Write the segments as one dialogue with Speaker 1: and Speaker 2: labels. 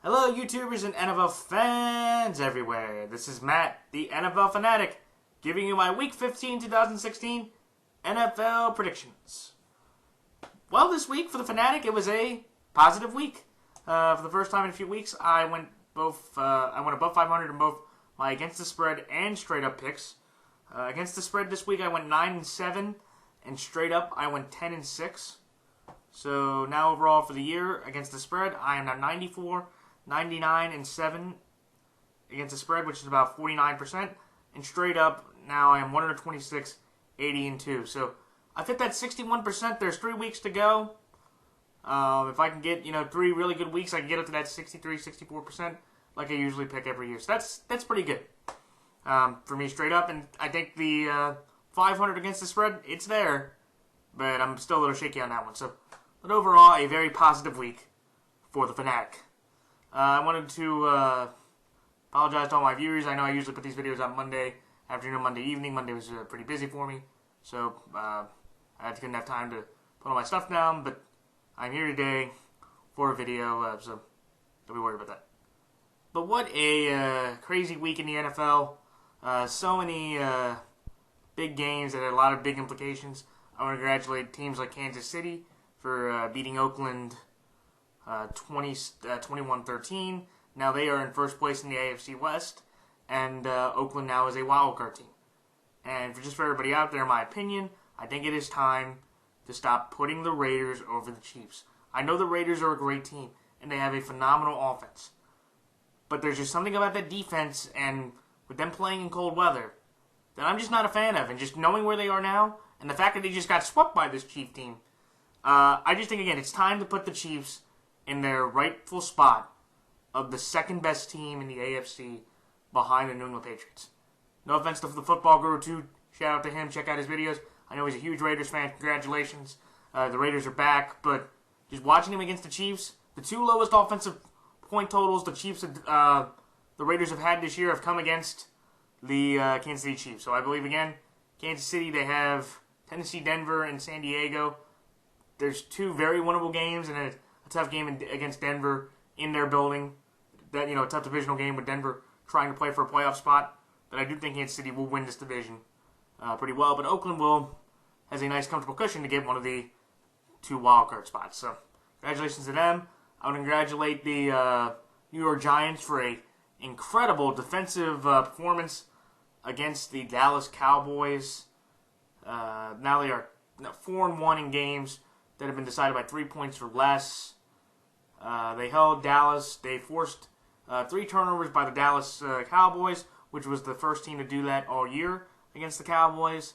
Speaker 1: Hello, YouTubers and NFL fans everywhere. This is Matt, the NFL Fanatic, giving you my Week 15 2016 NFL predictions. Well, this week for the Fanatic, it was a positive week. For the first time in a few weeks, I went above 500 in both my against the spread and straight up picks. Against the spread this week, I went 9-7, and straight up, I went 10-6. So now overall for the year against the spread, I am now 94, 99-7 against the spread, which is about 49%. And straight up, now I am 126, 80-2. So I've hit that 61%. There's 3 weeks to go. If I can get 3 really good weeks, I can get up to that 63, 64%, like I usually pick every year. So that's pretty good for me straight up. And I think the 500 against the spread, it's there, but I'm still a little shaky on that one. So, but overall, a very positive week for the Fanatic. I wanted to apologize to all my viewers. I know I usually put these videos on Monday afternoon, Monday evening. Monday was pretty busy for me, so I didn't have time to put all my stuff down, but I'm here today for a video, so don't be worried about that. But what a crazy week in the NFL. So many big games that had a lot of big implications. I want to congratulate teams like Kansas City for beating Oakland 21-13. Now they are in first place in the AFC West, and Oakland now is a wild card team. And for everybody out there, in my opinion, I think it is time to stop putting the Raiders over the Chiefs. I know the Raiders are a great team, and they have a phenomenal offense. But there's just something about that defense, and with them playing in cold weather, that I'm just not a fan of. And just knowing where they are now, and the fact that they just got swept by this Chief team, I just think, again, it's time to put the Chiefs in their rightful spot of the second best team in the AFC behind the New England Patriots. No offense to the football guru, too. Shout out to him. Check out his videos. I know he's a huge Raiders fan. Congratulations. The Raiders are back. But just watching him against the Chiefs, the 2 lowest offensive point totals the Raiders have had this year have come against the Kansas City Chiefs. So I believe, again, Kansas City, they have Tennessee, Denver, and San Diego. There's 2 very winnable games and a tough game against Denver in their building. That, a tough divisional game with Denver trying to play for a playoff spot. But I do think Kansas City will win this division pretty well. But Oakland has a nice, comfortable cushion to get one of the 2 wildcard spots. So congratulations to them. I want to congratulate the New York Giants for a incredible defensive performance against the Dallas Cowboys. Now they are 4-1 in games that have been decided by 3 points or less. They held Dallas. They forced 3 turnovers by the Dallas Cowboys, which was the first team to do that all year against the Cowboys.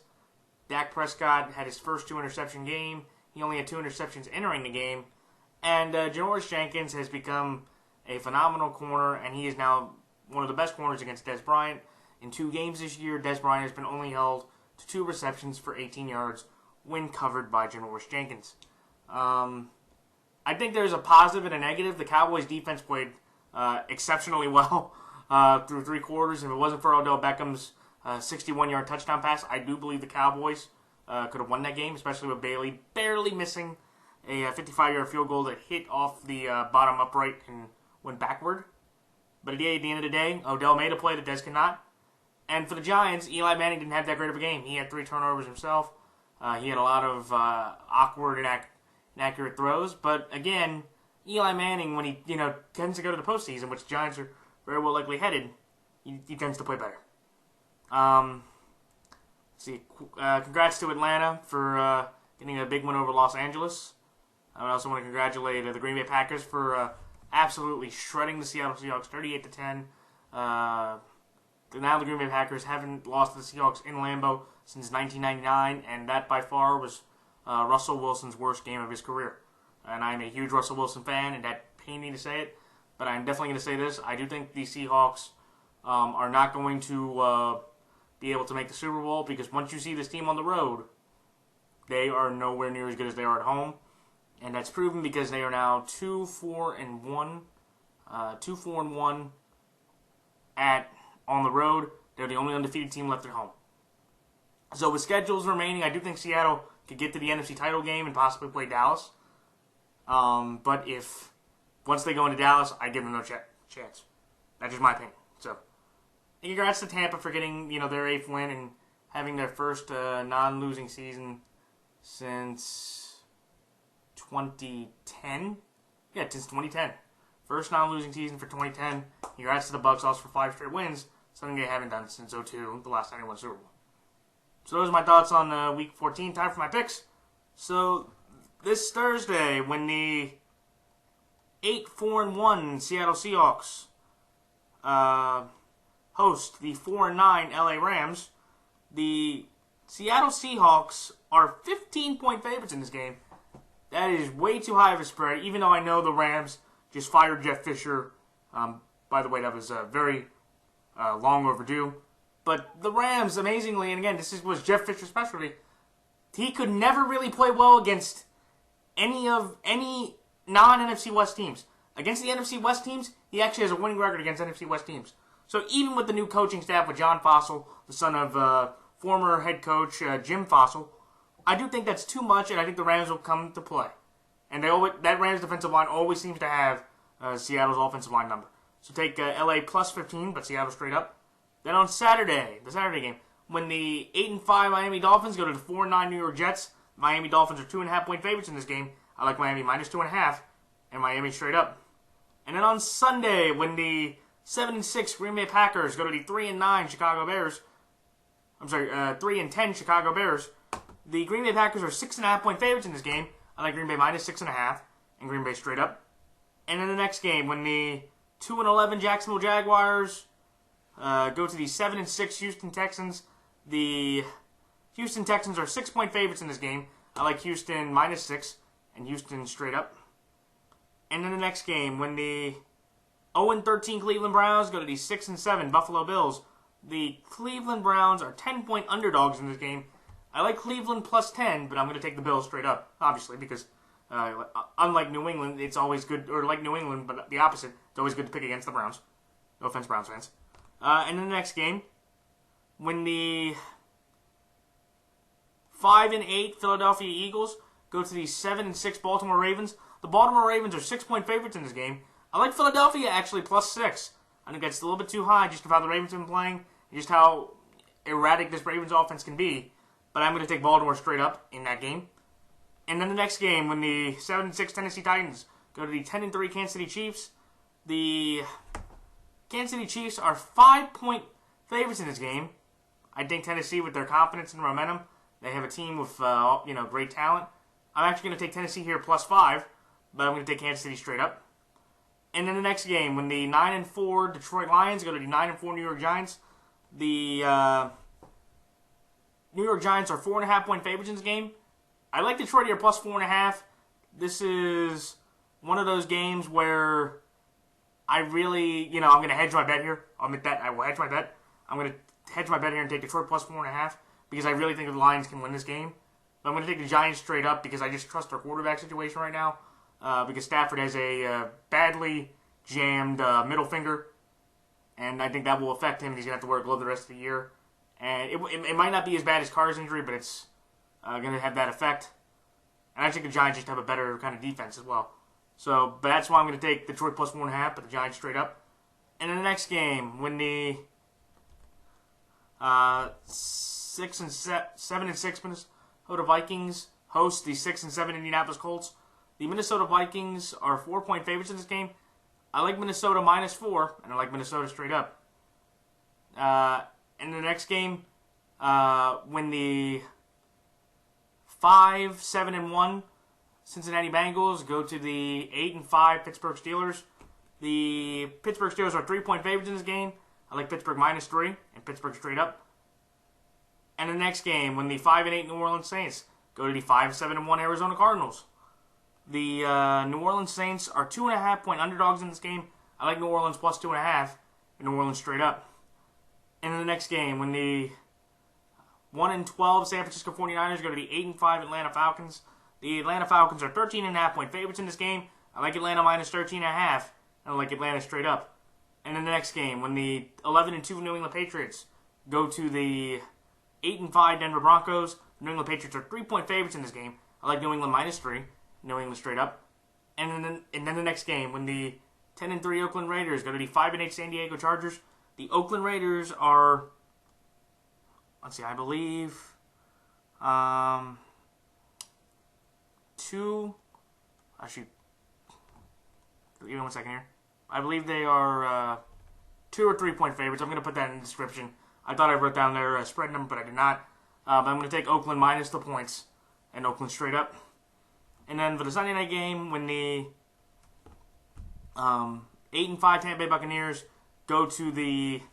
Speaker 1: Dak Prescott had his first 2 interception game. He only had 2 interceptions entering the game. And Janoris Jenkins has become a phenomenal corner, and he is now one of the best corners against Dez Bryant. In 2 games this year, Dez Bryant has been only held to 2 receptions for 18 yards when covered by Janoris Jenkins. I think there's a positive and a negative. The Cowboys' defense played exceptionally well through 3 quarters. If it wasn't for Odell Beckham's 61-yard touchdown pass, I do believe the Cowboys could have won that game, especially with Bailey barely missing a 55-yard field goal that hit off the bottom upright and went backward. But at the end of the day, Odell made a play that Dez cannot. And for the Giants, Eli Manning didn't have that great of a game. He had 3 turnovers himself. He had a lot of awkward and inaccurate throws. But again, Eli Manning, when he tends to go to the postseason, which the Giants are very well likely headed, he tends to play better. Let's see. Congrats to Atlanta for getting a big win over Los Angeles. I also want to congratulate the Green Bay Packers for absolutely shredding the Seattle Seahawks 38-10. Now the Green Bay Packers haven't lost to the Seahawks in Lambeau since 1999, and that by far was Russell Wilson's worst game of his career. And I'm a huge Russell Wilson fan, and that pains me to say it, but I'm definitely going to say this. I do think the Seahawks are not going to be able to make the Super Bowl, because once you see this team on the road, they are nowhere near as good as they are at home. And that's proven because they are now 2-4-1 on the road. They're the only undefeated team left at home. So with schedules remaining, I do think Seattle could get to the NFC title game and possibly play Dallas. But if once they go into Dallas, I give them no chance. That's just my opinion. So, congrats to Tampa for getting their 8th win and having their first non-losing season since 2010. Yeah, since 2010. First non-losing season for 2010. Congrats to the Bucks also for 5 straight wins. Something they haven't done since 2002, the last time they won Super Bowl. So those are my thoughts on Week 14. Time for my picks. So this Thursday, when the 8-4-1 Seattle Seahawks host the 4-9 LA Rams, the Seattle Seahawks are 15-point favorites in this game. That is way too high of a spread, even though I know the Rams just fired Jeff Fisher. By the way, that was very long overdue. But the Rams, amazingly, and again, was Jeff Fisher's specialty, he could never really play well against any non-NFC West teams. Against the NFC West teams, he actually has a winning record against NFC West teams. So even with the new coaching staff with John Fossil, the son of former head coach Jim Fossil, I do think that's too much, and I think the Rams will come to play. And that Rams defensive line always seems to have Seattle's offensive line number. So take LA plus 15, but Seattle straight up. Then on Saturday, the Saturday game, when the 8-5 Miami Dolphins go to the 4-9 New York Jets, Miami Dolphins are 2.5-point favorites in this game. I like Miami minus 2.5, and Miami straight up. And then on Sunday, when the 7-6 Green Bay Packers go to the 3-9 Chicago Bears, 3-10 Chicago Bears, the Green Bay Packers are 6.5-point favorites in this game. I like Green Bay minus 6.5, and Green Bay straight up. And then the next game, when the 2-11 Jacksonville Jaguars go to the 7-6 Houston Texans, the Houston Texans are 6-point favorites in this game. I like Houston minus 6, and Houston straight up. And then the next game, when the 0-13 Cleveland Browns go to the 6-7 Buffalo Bills, the Cleveland Browns are 10-point underdogs in this game. I like Cleveland plus 10, but I'm going to take the Bills straight up, obviously, because unlike New England, it's always good, or like New England, but the opposite, it's always good to pick against the Browns. No offense, Browns fans. And then the next game, when the 5-8 Philadelphia Eagles go to the 7-6 Baltimore Ravens, the Baltimore Ravens are 6-point favorites in this game. I like Philadelphia actually plus 6. I think that's a little bit too high just of how the Ravens have been playing, and just how erratic this Ravens offense can be. But I'm going to take Baltimore straight up in that game. And then the next game, when the 7-6 Tennessee Titans go to the 10-3 Kansas City Chiefs, the Kansas City Chiefs are 5-point favorites in this game. I think Tennessee, with their confidence and momentum, they have a team with great talent. I'm actually going to take Tennessee here plus 5, but I'm going to take Kansas City straight up. And then the next game, when the 9-4 Detroit Lions go to the 9-4 New York Giants, the New York Giants are 4.5-point favorites in this game. I like Detroit here plus 4.5. This is one of those games where I really, I'm going to hedge my bet here. I'll admit that. I will hedge my bet. I'm going to hedge my bet here and take Detroit plus 4.5 because I really think the Lions can win this game. But I'm going to take the Giants straight up because I just trust their quarterback situation right now. Because Stafford has a badly jammed middle finger, and I think that will affect him. He's going to have to wear a glove the rest of the year. And it might not be as bad as Carr's injury, but it's going to have that effect. And I think the Giants just have a better kind of defense as well. So, but that's why I'm going to take Detroit plus 1.5, but the Giants straight up. And in the next game, when the 7-6 Minnesota Vikings host the 6-7 Indianapolis Colts, the Minnesota Vikings are 4-point favorites in this game. I like Minnesota minus 4, and I like Minnesota straight up. In the next game, when the 5-7-1 Cincinnati Bengals go to the 8-5 Pittsburgh Steelers, the Pittsburgh Steelers are 3-point favorites in this game. I like Pittsburgh minus 3, and Pittsburgh straight up. And the next game, when the 5-8 New Orleans Saints go to the 5-7-1 Arizona Cardinals, the New Orleans Saints are 2.5-point underdogs in this game. I like New Orleans plus 2.5, and New Orleans straight up. And in the next game, when the 1-12 San Francisco 49ers go to the 8-5 Atlanta Falcons, the Atlanta Falcons are 13.5-point favorites in this game. I like Atlanta minus 13.5, and I like Atlanta straight up. And in the next game, when the 11-2 New England Patriots go to the 8-5 Denver Broncos, the New England Patriots are 3-point favorites in this game. I like New England minus 3. New England straight up. and then the next game, when the 10-3 Oakland Raiders go to the 5-8 San Diego Chargers, the Oakland Raiders are, let's see, I believe, give me 1 second here. I believe they are 2 or 3 point favorites. I'm going to put that in the description. I thought I wrote down their spread number, but I did not. But I'm going to take Oakland minus the points and Oakland straight up. And then for the Sunday night game, when the 8-5 Tampa Bay Buccaneers go to the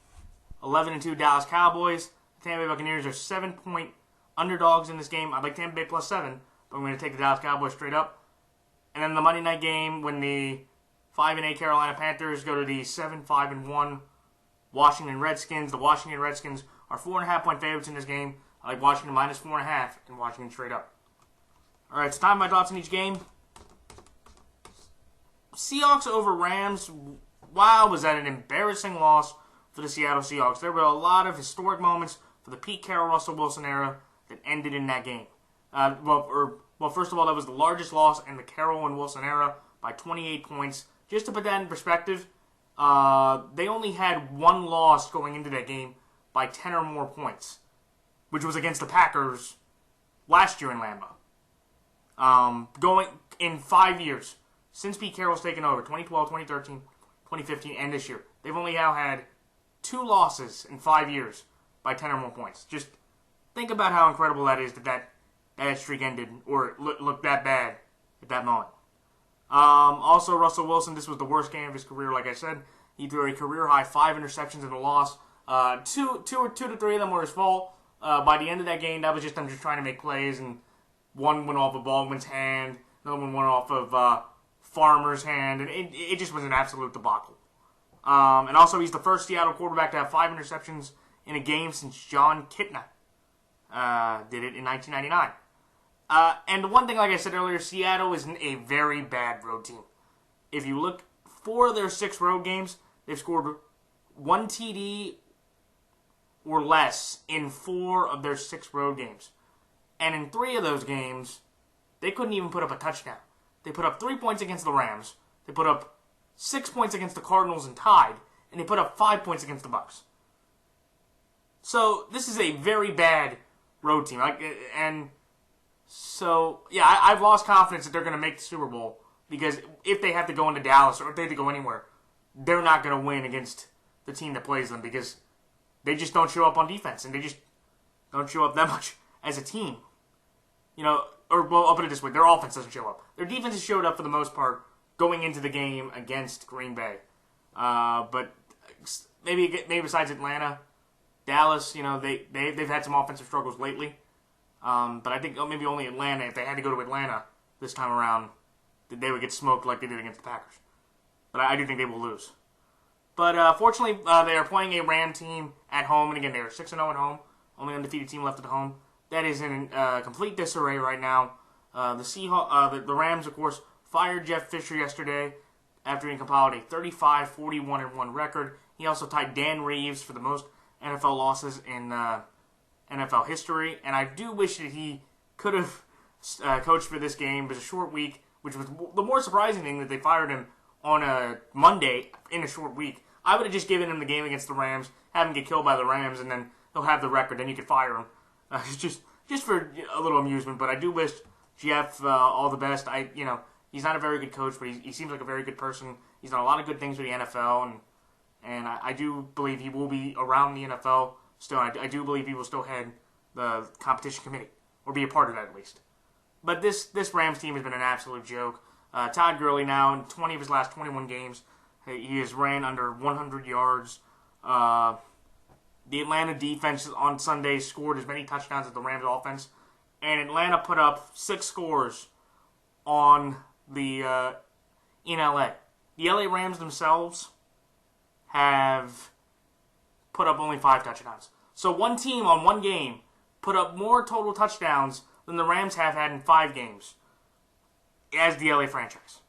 Speaker 1: 11-2 Dallas Cowboys, the Tampa Bay Buccaneers are 7-point underdogs in this game. I'd like Tampa Bay plus 7, but I'm going to take the Dallas Cowboys straight up. And then the Monday night game, when the 5-8 Carolina Panthers go to the 7-5-1 Washington Redskins. The Washington Redskins are 4.5 point favorites in this game. I like Washington minus 4.5 and Washington straight up. All right, it's time for my thoughts on each game. Seahawks over Rams. Wow, was that an embarrassing loss for the Seattle Seahawks. There were a lot of historic moments for the Pete Carroll, Russell Wilson era that ended in that game. Well, first of all, that was the largest loss in the Carroll and Wilson era by 28 points. Just to put that in perspective, they only had one loss going into that game by 10 or more points, which was against the Packers last year in Lambeau. Going in 5 years, since Pete Carroll's taken over, 2012, 2013, 2015, and this year, they've only now had 2 losses in 5 years by 10 or more points. Just think about how incredible that is that streak ended, or looked that bad at that moment. Also, Russell Wilson, this was the worst game of his career, like I said. He threw a career-high 5 interceptions in the loss. Two to three of them were his fault. By the end of that game, that was just them just trying to make plays, and one went off of Baldwin's hand, another one went off of Farmer's hand, and it just was an absolute debacle. And also, he's the first Seattle quarterback to have 5 interceptions in a game since John Kitna did it in 1999. And the one thing, like I said earlier, Seattle is a very bad road team. If you look, 4 of their 6 road games, they've scored 1 TD or less in 4 of their 6 road games. And in 3 of those games, they couldn't even put up a touchdown. They put up 3 points against the Rams. They put up 6 points against the Cardinals and tied. And they put up 5 points against the Bucs. So, this is a very bad road team. So, yeah, I've lost confidence that they're going to make the Super Bowl, because if they have to go into Dallas or if they have to go anywhere, they're not going to win against the team that plays them, because they just don't show up on defense, and they just don't show up that much as a team. I'll put it this way, their offense doesn't show up. Their defense has showed up for the most part going into the game against Green Bay. But maybe besides Atlanta, Dallas, they've had some offensive struggles lately. But I think maybe only Atlanta, if they had to go to Atlanta this time around, they would get smoked like they did against the Packers. But I do think they will lose. But fortunately, they are playing a Ram team at home, and again, they are 6-0 at home, only undefeated team left at home. That is in complete disarray right now. The Rams, of course, fired Jeff Fisher yesterday after he compiled a 35-41-1 record. He also tied Dan Reeves for the most NFL losses in NFL history, and I do wish that he could have coached for this game. It was a short week, which was the more surprising thing, that they fired him on a Monday in a short week. I would have just given him the game against the Rams, have him get killed by the Rams, and then he'll have the record, then you could fire him. Just for a little amusement, but I do wish Jeff all the best. He's not a very good coach, but he seems like a very good person. He's done a lot of good things for the NFL, and I do believe he will be around the NFL still. I do believe he will still head the competition committee, or be a part of that at least. But this Rams team has been an absolute joke. Todd Gurley now, in 20 of his last 21 games, he has ran under 100 yards. The Atlanta defense on Sunday scored as many touchdowns as the Rams offense, and Atlanta put up 6 scores on in LA. The LA Rams themselves have put up only 5 touchdowns. So one team on one game put up more total touchdowns than the Rams have had in 5 games as the LA franchise.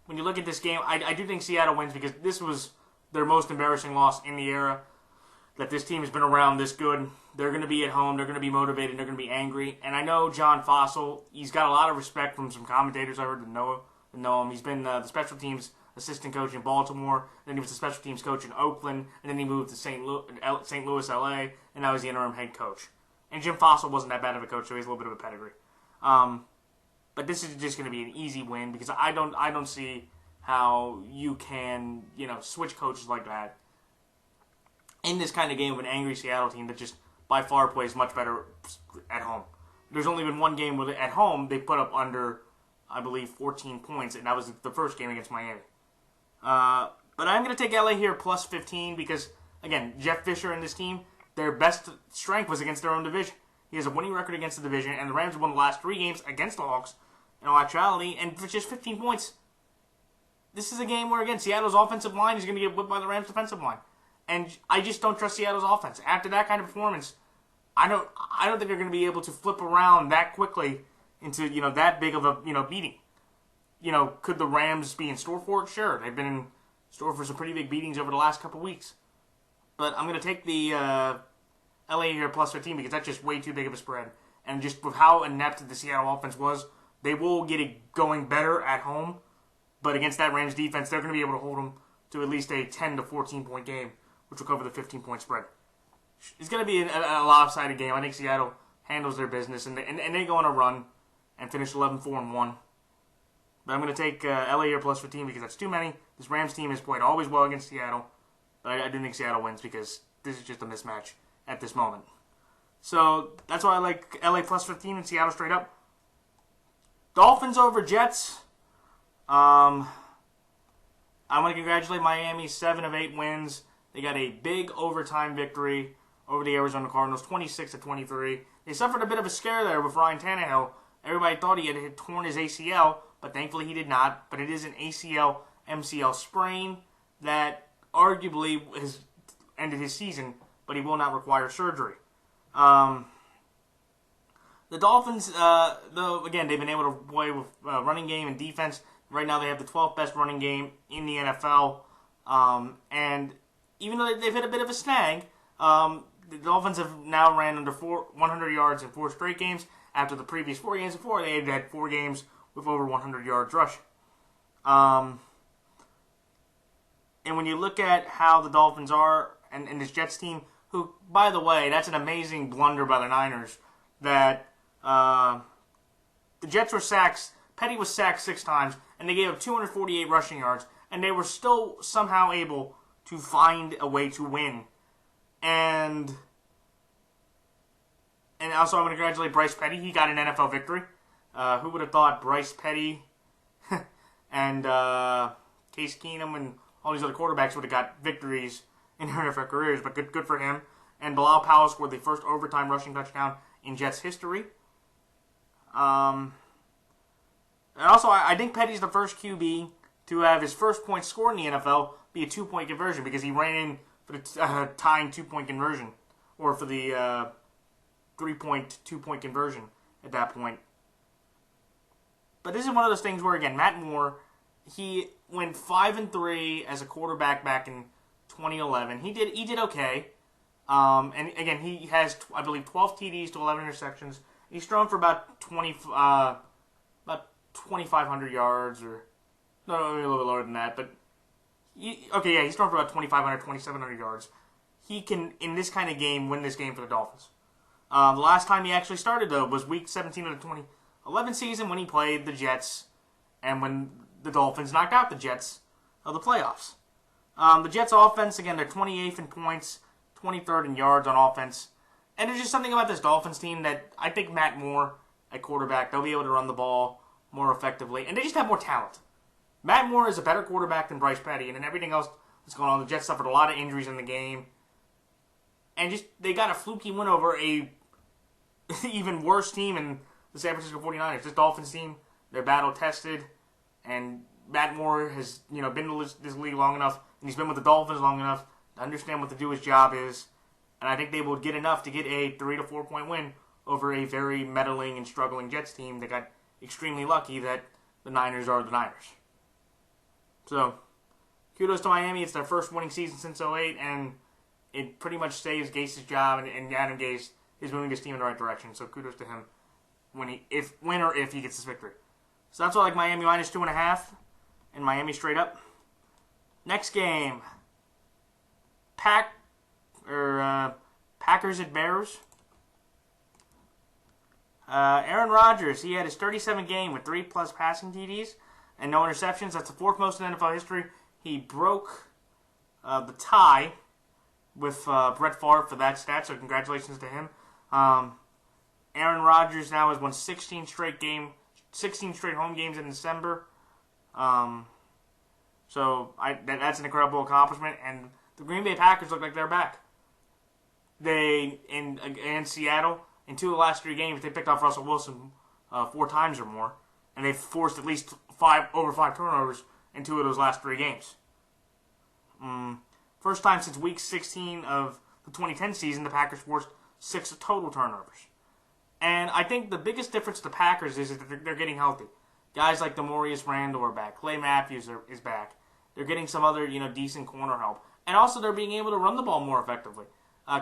Speaker 1: When you look at this game, I do think Seattle wins, because this was their most embarrassing loss in the era. that this team has been around this good. They're going to be at home. They're going to be motivated. They're going to be angry. And I know John Fossil, he's got a lot of respect from some commentators I heard that know him. He's been the special teams assistant coach in Baltimore. Then he was the special teams coach in Oakland. And then he moved to St. Louis, LA. And now he's the interim head coach. And Jim Fossil wasn't that bad of a coach, so he has a little bit of a pedigree. But this is just going to be an easy win because I don't see how you can, switch coaches like that in this kind of game with an angry Seattle team that just by far plays much better at home. There's only been one game where at home they put up under, I believe, 14 points, and that was the first game against Miami. But I'm going to take LA here plus 15 because, again, Jeff Fisher and this team, their best strength was against their own division. He has a winning record against the division, and the Rams won the last 3 games against the Hawks in all actuality, and for just 15 points. This is a game where, again, Seattle's offensive line is going to get whipped by the Rams' defensive line. And I just don't trust Seattle's offense. After that kind of performance, I don't think they're going to be able to flip around that quickly into, that big of a, beating. Could the Rams be in store for it? Sure. They've been in store for some pretty big beatings over the last couple weeks. But I'm going to take the LA here plus 15 because that's just way too big of a spread. And just with how inept the Seattle offense was, they will get it going better at home. But against that Rams defense, they're going to be able to hold them to at least a 10 to 14 point game, which will cover the 15-point spread. It's going to be a lopsided game. I think Seattle handles their business, and they go on a run and finish 11-4-1. But I'm going to take LA here plus 15 because that's too many. This Rams team has played always well against Seattle, but I do think Seattle wins because this is just a mismatch at this moment. So that's why I like LA plus 15 and Seattle straight up. Dolphins over Jets. I want to congratulate Miami, 7 of 8 wins. They got a big overtime victory over the Arizona Cardinals, 26-23. They suffered a bit of a scare there with Ryan Tannehill. Everybody thought he had torn his ACL, but thankfully he did not. But it is an ACL-MCL sprain that arguably has ended his season, but he will not require surgery. The Dolphins, though, again, they've been able to play with running game and defense. Right now they have the 12th best running game in the NFL. And even though they've hit a bit of a snag, the Dolphins have now ran under 100 yards in 4 straight games. After the previous 4 games before, they had 4 games with over 100 yards rushing. And when you look at how the Dolphins are, and this Jets team, who, by the way, that's an amazing blunder by the Niners, that the Jets were sacked. Petty was sacked 6 times, and they gave up 248 rushing yards, and they were still somehow able to find a way to win. And also I'm going to congratulate Bryce Petty. He got an NFL victory. Who would have thought Bryce Petty and Case Keenum and all these other quarterbacks would have got victories in their NFL careers, but good for him. And Bilal Powell scored the first overtime rushing touchdown in Jets history. And also, I think Petty's the first QB to have his first point scored in the NFL be a 2-point conversion because he ran in for the tying 2-point conversion, or for the 3-point, 2-point conversion at that point. But this is one of those things where, again, Matt Moore, he went 5-3 as a quarterback back in 2011. He did okay. And again, he has, I believe, 12 TDs to 11 interceptions. He's thrown for about 2,500 yards, or no, a little bit lower than that. But he's thrown for about 2,500, 2,700 yards. He can, in this kind of game, win this game for the Dolphins. The last time he actually started, though, was Week 17 of the 2011 season when he played the Jets, and when the Dolphins knocked out the Jets of the playoffs. The Jets' offense, again, they're 28th in points, 23rd in yards on offense. And there's just something about this Dolphins team that I think Matt Moore at quarterback, they'll be able to run the ball more effectively. And they just have more talent. Matt Moore is a better quarterback than Bryce Petty. And then everything else that's going on, the Jets suffered a lot of injuries in the game. And just they got a fluky win over a even worse team in the San Francisco 49ers. This Dolphins team, they're battle-tested. And Matt Moore has been in this league long enough, and he's been with the Dolphins long enough to understand what to do his job is. And I think they will get enough to get a 3 to 4 point win over a very meddling and struggling Jets team that got extremely lucky that the Niners are the Niners. So, kudos to Miami. It's their first winning season since 2008, and it pretty much saves Gase's job, and Adam Gase is moving this team in the right direction. So kudos to him when or if he gets this victory. So that's all, like Miami minus 2.5, and Miami straight up. Next game, Packers at Bears. Aaron Rodgers, he had his 37th game with 3+ passing TDs and no interceptions. That's the 4th most in NFL history. He broke the tie with Brett Favre for that stat, so congratulations to him. Aaron Rodgers now has won 16 straight home games in December. So that's an incredible accomplishment, and the Green Bay Packers look like they're back. In Seattle, in 2 of the last 3 games, they picked off Russell Wilson 4 times or more, and they've forced at least over 5 turnovers in 2 of those last 3 games. First time since Week 16 of the 2010 season, the Packers forced 6 total turnovers. And I think the biggest difference to the Packers is that they're getting healthy. Guys like Demorius Randall are back. Clay Matthews is back. They're getting some other decent corner help. And also they're being able to run the ball more effectively.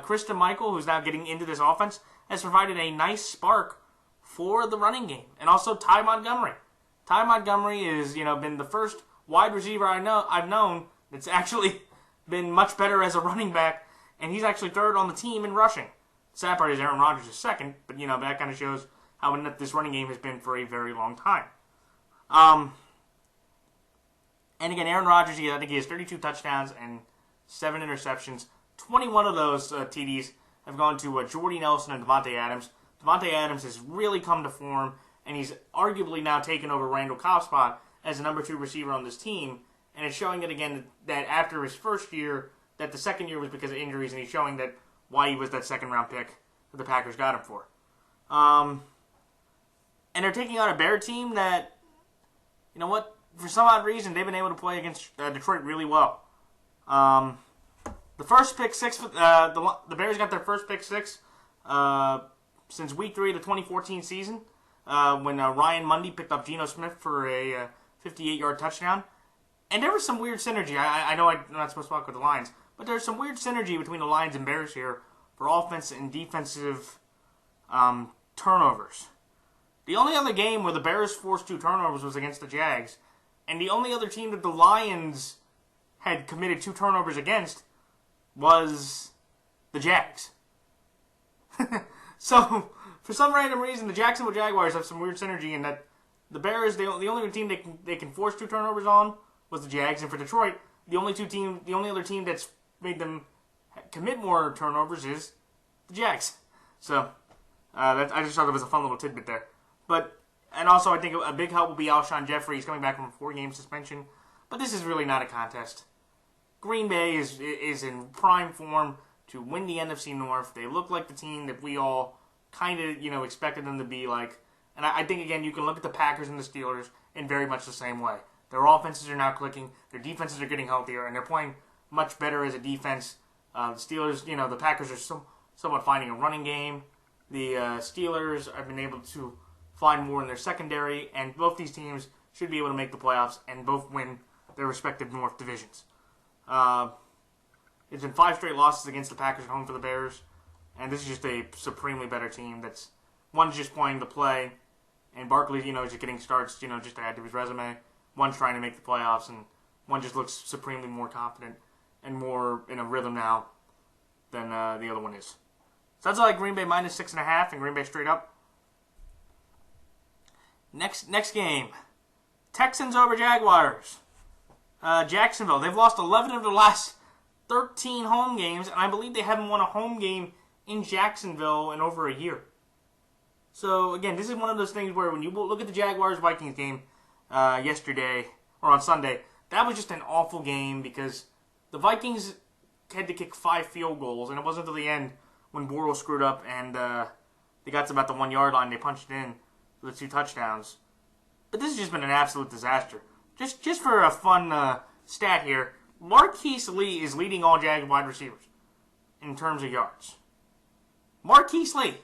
Speaker 1: Christian Michael, who's now getting into this offense, has provided a nice spark for the running game. And also Ty Montgomery. Ty Montgomery has been the first wide receiver I've known that's actually been much better as a running back, and he's actually 3rd on the team in rushing. Sad part is Aaron Rodgers is 2nd, but that kind of shows how inept this running game has been for a very long time. And again, Aaron Rodgers, I think he has 32 touchdowns and 7 interceptions. 21 of those TDs have gone to Jordy Nelson and Devontae Adams. Devontae Adams has really come to form, and he's arguably now taken over Randall Cobb's spot as the number 2 receiver on this team. And it's showing it again that after his first year, that the second year was because of injuries, and he's showing that why he was that 2nd-round pick that the Packers got him for. And they're taking on a Bear team that, for some odd reason, they've been able to play against Detroit really well. The first pick 6, the Bears got their first pick 6 since Week 3 of the 2014 season, when Ryan Mundy picked up Geno Smith for a 58-yard touchdown. And there was some weird synergy. I know I'm not supposed to talk with the Lions, but there's some weird synergy between the Lions and Bears here for offense and defensive turnovers. The only other game where the Bears forced 2 turnovers was against the Jags, and the only other team that the Lions had committed 2 turnovers against was the Jags. So, for some random reason, the Jacksonville Jaguars have some weird synergy in that the Bears, the only team they can force 2 turnovers on was the Jags, and for Detroit, the only other team that's made them commit more turnovers is the Jags. So, I just thought it was a fun little tidbit there. And also, I think a big help will be Alshon Jeffrey. He's coming back from a 4-game suspension. But this is really not a contest. Green Bay is in prime form to win the NFC North. They look like the team that we all kind of, expected them to be like. And I think, again, you can look at the Packers and the Steelers in very much the same way. Their offenses are now clicking. Their defenses are getting healthier, and they're playing much better as a defense. The Steelers, the Packers are somewhat finding a running game. The Steelers have been able to find more in their secondary, and both these teams should be able to make the playoffs and both win their respective North divisions. It's been 5 straight losses against the Packers at home for the Bears, and this is just a supremely better team. One's just playing the play, and Barkley, is just getting starts, just to add to his resume. One's trying to make the playoffs, and one just looks supremely more confident and more in a rhythm now than the other one is. So that's all, like Green Bay minus 6.5 and Green Bay straight up. Next game, Texans over Jaguars. Jacksonville, they've lost 11 of their last 13 home games, and I believe they haven't won a home game in Jacksonville in over a year. So, again, this is one of those things where when you look at the Jaguars-Vikings game yesterday, or on Sunday, that was just an awful game because the Vikings had to kick 5 field goals, and it wasn't until the end when Bortles screwed up and they got to about the 1-yard line, they punched it in for the 2 touchdowns. But this has just been an absolute disaster. Just for a fun stat here, Marquise Lee is leading all Jags wide receivers in terms of yards. Marquise Lee.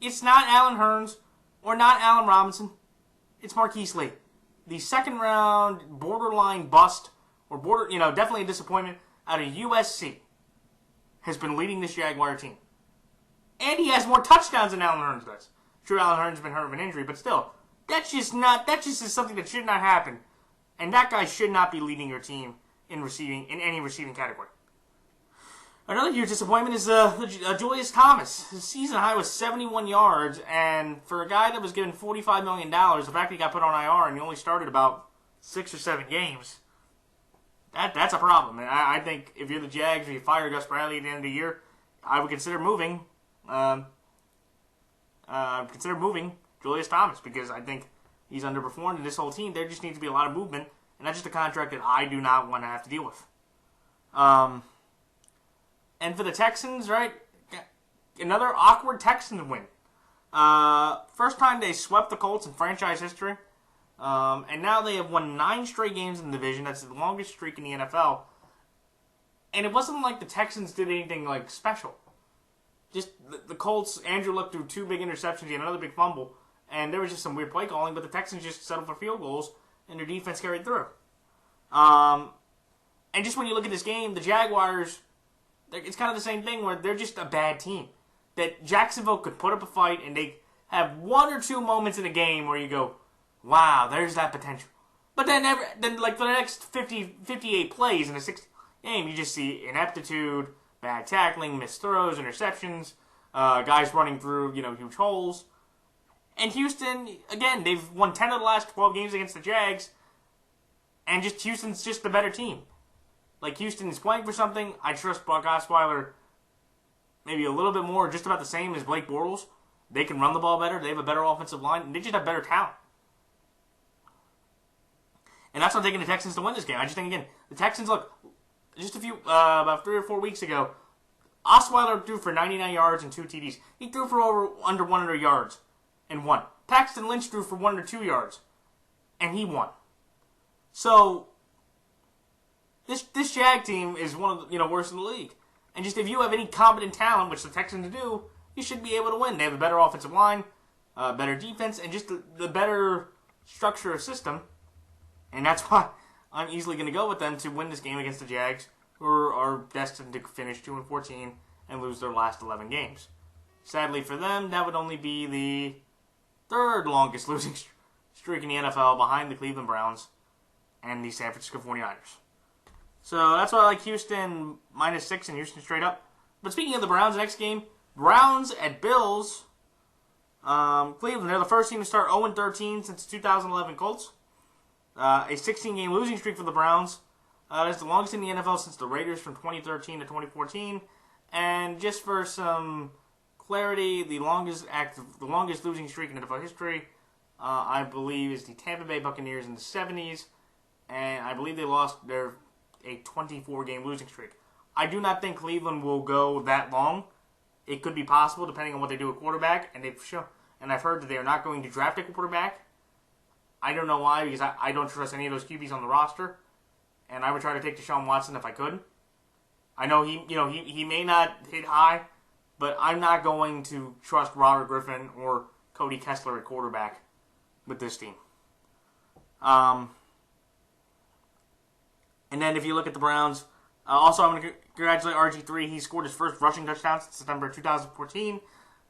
Speaker 1: It's not Allen Hurns or not Allen Robinson. It's Marquise Lee. The 2nd-round borderline bust, or definitely a disappointment out of USC. has been leading this Jaguar team. And he has more touchdowns than Allen Hurns does. True, Allen Hurns has been hurt of an injury, but still, that just is something that should not happen. And that guy should not be leading your team in any receiving category. Another huge disappointment is Julius Thomas. His season high was 71 yards, and for a guy that was given $45 million, the fact that he got put on IR and he only started about 6 or 7 games, that's a problem. And I think if you're the Jags, if you fire Gus Bradley at the end of the year, I would consider moving. Julius Thomas, because I think he's underperformed, and this whole team, there just needs to be a lot of movement, and that's just a contract that I do not want to have to deal with. And for the Texans, right, another awkward Texans win. First time they swept the Colts in franchise history, and now they have won 9 straight games in the division. That's the longest streak in the NFL. And it wasn't like the Texans did anything like special. Just the Colts, Andrew Luck threw 2 big interceptions, he had another big fumble, and there was just some weird play calling, but the Texans just settled for field goals, and their defense carried through. And just when you look at this game, the Jaguars, it's kind of the same thing where they're just a bad team. That Jacksonville could put up a fight, and they have 1 or 2 moments in a game where you go, wow, there's that potential. But then like for the next 58 plays in a 6 game, you just see ineptitude, bad tackling, missed throws, interceptions, guys running through, huge holes. And Houston, again, they've won 10 of the last 12 games against the Jags, and just Houston's just the better team. Like, Houston is playing for something. I trust Brock Osweiler maybe a little bit more, just about the same as Blake Bortles. They can run the ball better. They have a better offensive line, and they just have better talent. And that's what I'm taking the Texans to win this game. I just think, again, the Texans, look, just about 3 or 4 weeks ago, Osweiler threw for 99 yards and 2 TDs. He threw for under 100 yards and won. Paxton Lynch threw for 1 or 2 yards, and he won. So, this Jag team is one of the worst in the league. And just if you have any competent talent, which the Texans do, you should be able to win. They have a better offensive line, better defense, and just the better structure of system. And that's why I'm easily going to go with them to win this game against the Jags, who are destined to finish 2-14 and lose their last 11 games. Sadly for them, that would only be the 3rd longest losing streak in the NFL, behind the Cleveland Browns and the San Francisco 49ers. So that's why I like Houston -6 and Houston straight up. But speaking of the Browns, next game, Browns at Bills. Cleveland, they're the first team to start 0-13 since 2011 Colts. A 16-game losing streak for the Browns. That's the longest in the NFL since the Raiders from 2013 to 2014. And just for some clarity, the longest losing streak in NFL history, I believe, is the Tampa Bay Buccaneers in the 70s. And I believe they lost a 24-game losing streak. I do not think Cleveland will go that long. It could be possible depending on what they do at quarterback, and I've heard that they are not going to draft a quarterback. I don't know why, because I don't trust any of those QBs on the roster, and I would try to take Deshaun Watson if I could. I know he may not hit high, but I'm not going to trust Robert Griffin or Cody Kessler at quarterback with this team. And then if you look at the Browns, also I'm going to congratulate RG3. He scored his first rushing touchdown since September 2014,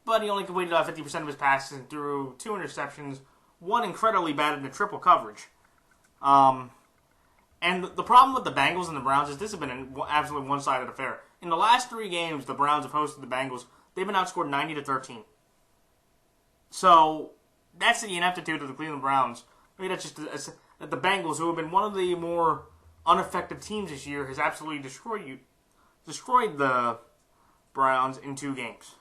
Speaker 1: but he only completed 50% of his passes and threw 2 interceptions, one incredibly bad in the triple coverage. And the problem with the Bengals and the Browns is this has been an absolutely one-sided affair. In the last 3 games the Browns have hosted the Bengals, they've been outscored 90-13. So that's the ineptitude of the Cleveland Browns. I mean, that's just that the Bengals, who have been one of the more unaffected teams this year, has absolutely destroyed the Browns in 2 games.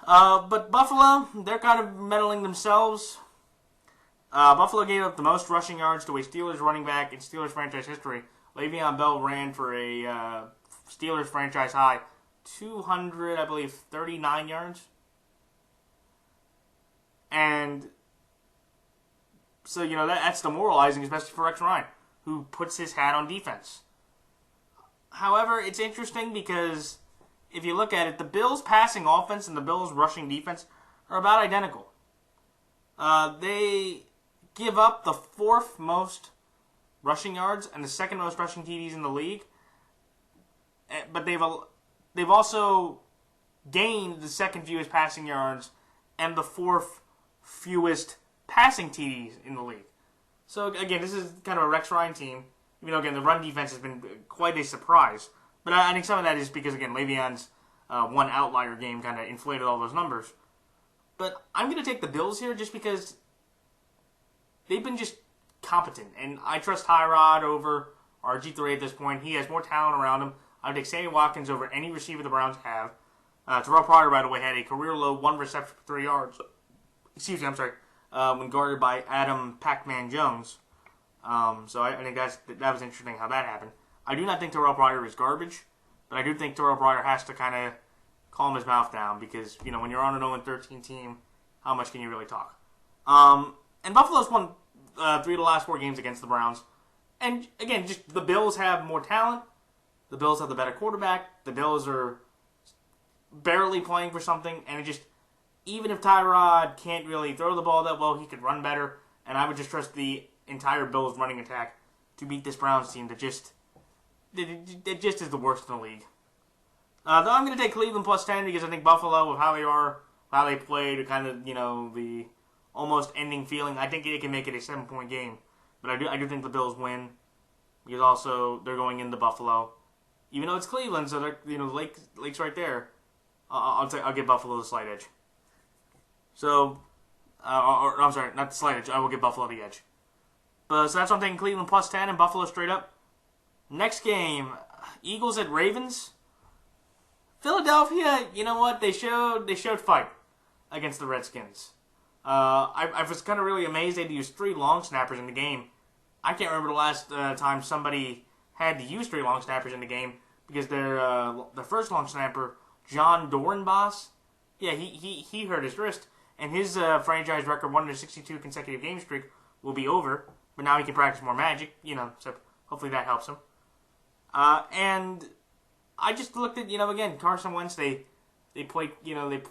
Speaker 1: But Buffalo, they're kind of meddling themselves. Buffalo gave up the most rushing yards to a Steelers running back in Steelers franchise history. Le'Veon Bell ran for a Steelers franchise high 239 yards. And so, that's demoralizing, especially for Rex Ryan, who puts his hat on defense. However, it's interesting because if you look at it, the Bills' passing offense and the Bills' rushing defense are about identical. They give up the 4th most rushing yards and the 2nd most rushing TDs in the league. but they've also gained the second fewest passing yards and the fourth fewest passing TDs in the league. So again, this is kind of a Rex Ryan team. Even though again the run defense has been quite a surprise, but I think some of that is because again Le'Veon's one outlier game kind of inflated all those numbers. But I'm going to take the Bills here just because they've been just competent, and I trust Tyrod over RG3 at this point. He has more talent around him. I would take Sammy Watkins over any receiver the Browns have. Terrell Pryor, by the way, had a career-low 1 reception for 3 yards. Excuse me, I'm sorry. When guarded by Adam Pac-Man Jones. So I think that was interesting how that happened. I do not think Terrell Pryor is garbage, but I do think Terrell Pryor has to kind of calm his mouth down because, you know, when you're on an 0-13 team, how much can you really talk? And Buffalo's won 3 of the last 4 games against the Browns. And, again, just the Bills have more talent. The Bills have the better quarterback. The Bills are barely playing for something. And it just, even if Tyrod can't really throw the ball that well, he could run better. And I would just trust the entire Bills running attack to beat this Browns team that just is the worst in the league. Though I'm going to take Cleveland plus 10 because I think Buffalo, with how they are, how they played, kind of, you know, the almost ending feeling, I think it can make it a 7-point game. But I do think the Bills win because also they're going into Buffalo. Even though it's Cleveland, so they're, you know, the lake's right there. I'll give Buffalo the slight edge. So, I'm sorry, not the slight edge. I will give Buffalo the edge. So that's why I'm taking Cleveland plus 10 and Buffalo straight up. Next game, Eagles at Ravens. Philadelphia, you know what? They showed fight against the Redskins. I was kind of really amazed they'd use 3 long snappers in the game. I can't remember the last time somebody had to use 3 long snappers in the game because their first long snapper, John Dorenbos, yeah, he hurt his wrist, and his franchise record 162 consecutive game streak will be over. But now he can practice more magic, you know, so hopefully that helps him. And I just looked at, you know, again, Carson Wentz, they played, you know,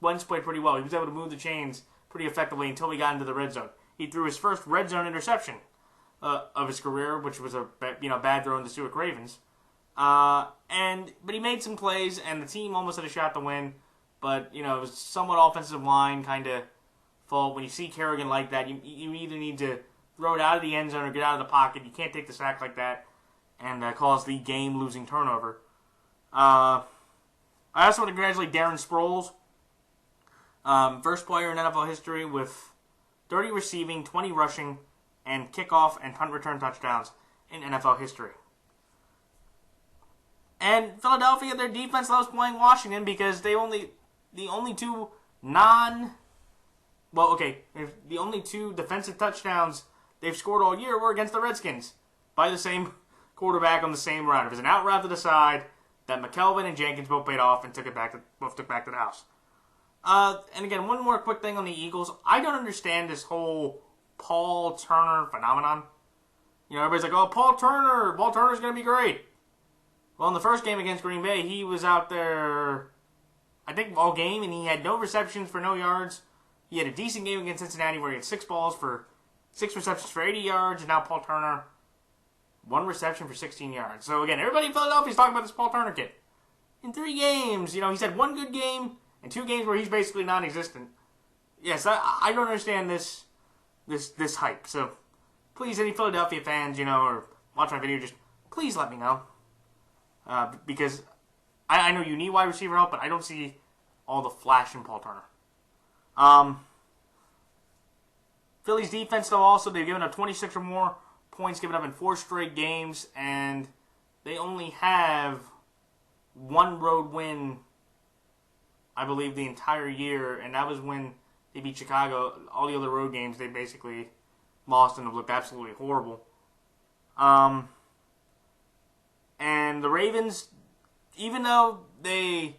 Speaker 1: Wentz played pretty well. He was able to move the chains pretty effectively until we got into the red zone. He threw his first red zone interception of his career, which was a bad throw into Stuart Ravens. But he made some plays, and the team almost had a shot to win. But, you know, it was somewhat offensive line kind of fault. When you see Kerrigan like that, you either need to throw it out of the end zone or get out of the pocket. You can't take the sack like that and cause the game-losing turnover. I also want to congratulate Darren Sproles. First player in NFL history with 30 receiving, 20 rushing, and kickoff and punt return touchdowns in NFL history. And Philadelphia, their defense loves playing Washington because the only two defensive touchdowns they've scored all year were against the Redskins by the same quarterback on the same route. It was an out route to the side that McKelvin and Jenkins both paid off and took back to the house. And again, one more quick thing on the Eagles. I don't understand this whole Paul Turner phenomenon. You know, everybody's like, oh, Paul Turner's going to be great. Well, in the first game against Green Bay, he was out there, I think, all game, and he had no receptions for no yards. He had a decent game against Cincinnati where he had 6 receptions for 80 yards, and now Paul Turner, 1 reception for 16 yards. So again, everybody in Philadelphia is talking about this Paul Turner kid. In 3 games, you know, he's had 1 good game and 2 games where he's basically non-existent. Yes, I don't understand this hype. So please, any Philadelphia fans, you know, or watch my video, just please let me know. Because I know you need wide receiver help, but I don't see all the flash in Paul Turner. Philly's defense, though, also, they've given up 26 or more points given up in 4 straight games, and they only have 1 road win, I believe, the entire year, and that was when they beat Chicago. All the other road games, they basically lost and have looked absolutely horrible. And the Ravens, even though they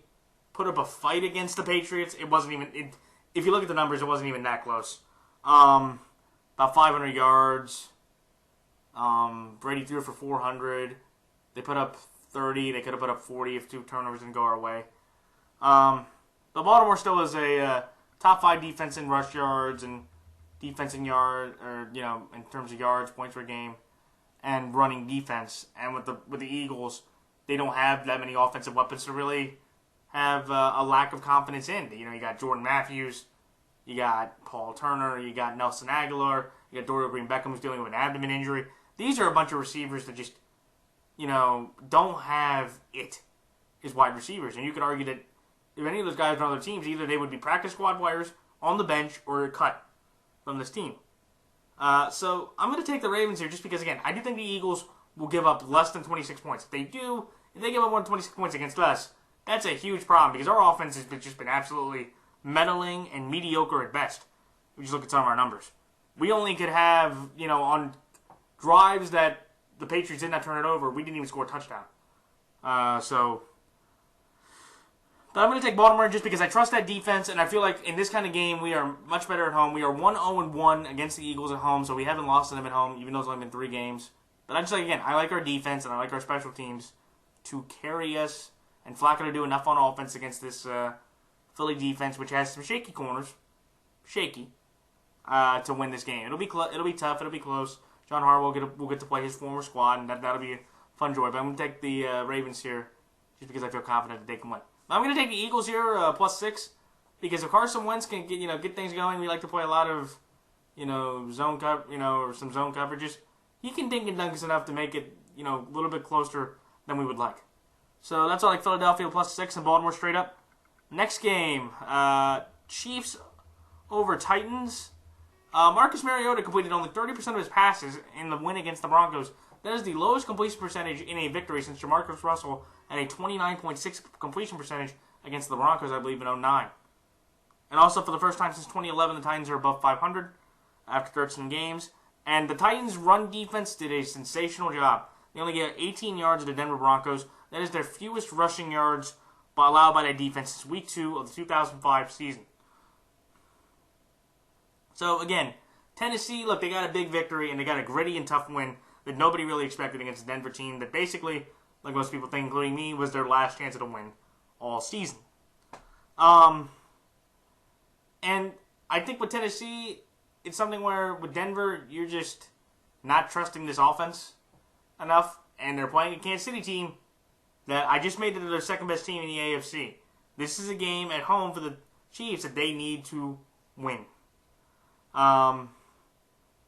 Speaker 1: put up a fight against the Patriots, it wasn't even, if you look at the numbers, it wasn't even that close. About 500 yards. Brady threw for 400. They put up 30. They could have put up 40 if 2 turnovers didn't go our way. But Baltimore still is a top 5 defense in rush yards and defense in yard, or you know, in terms of yards, points per game, and running defense. And with the Eagles, they don't have that many offensive weapons to really have a lack of confidence in. You know, you got Jordan Matthews, you got Paul Turner, you got Nelson Aguilar, you got Dorial Green-Beckham who's dealing with an abdomen injury. These are a bunch of receivers that just, you know, don't have it as wide receivers. And you could argue that if any of those guys are on other teams, either they would be practice squad players on the bench or cut from this team. So I'm going to take the Ravens here just because, again, I do think the Eagles will give up less than 26 points. If they give up more than 26 points against us, that's a huge problem because our offense has just been absolutely meddling and mediocre at best. We just look at some of our numbers. We only could have, you know, on drives that the Patriots did not turn it over, we didn't even score a touchdown. But I'm going to take Baltimore just because I trust that defense, and I feel like in this kind of game, we are much better at home. We are 1-0-1 against the Eagles at home, so we haven't lost to them at home, even though it's only been 3 games. But I just like, again, I like our defense, and I like our special teams to carry us, and Flacco to do enough on offense against this Philly defense, which has some shaky corners, to win this game. It'll be tough, it'll be close. John Harbaugh will get to play his former squad, and that'll be a fun joy. But I'm going to take the Ravens here, just because I feel confident that they can win. I'm going to take the Eagles here, +6, because if Carson Wentz can get things going, we like to play a lot of, zone or some zone coverages. He can dink and dunk us enough to make it, a little bit closer than we would like. So that's all like Philadelphia +6 and Baltimore straight up. Next game, Chiefs over Titans. Marcus Mariota completed only 30% of his passes in the win against the Broncos. That is the lowest completion percentage in a victory since Jamarcus Russell had a 29.6 completion percentage against the Broncos, I believe, in 2009. And also, for the first time since 2011, the Titans are above 500 after 13 games. And the Titans' run defense did a sensational job. They only gave 18 yards to the Denver Broncos. That is their fewest rushing yards allowed by that defense since Week 2 of the 2005 season. So, again, Tennessee, look, they got a big victory, and they got a gritty and tough win that nobody really expected against the Denver team that basically, like most people think, including me, was their last chance at a win all season. And I think with Tennessee, it's something where with Denver, you're just not trusting this offense enough, and they're playing a Kansas City team that I just made it their second best team in the AFC. This is a game at home for the Chiefs that they need to win.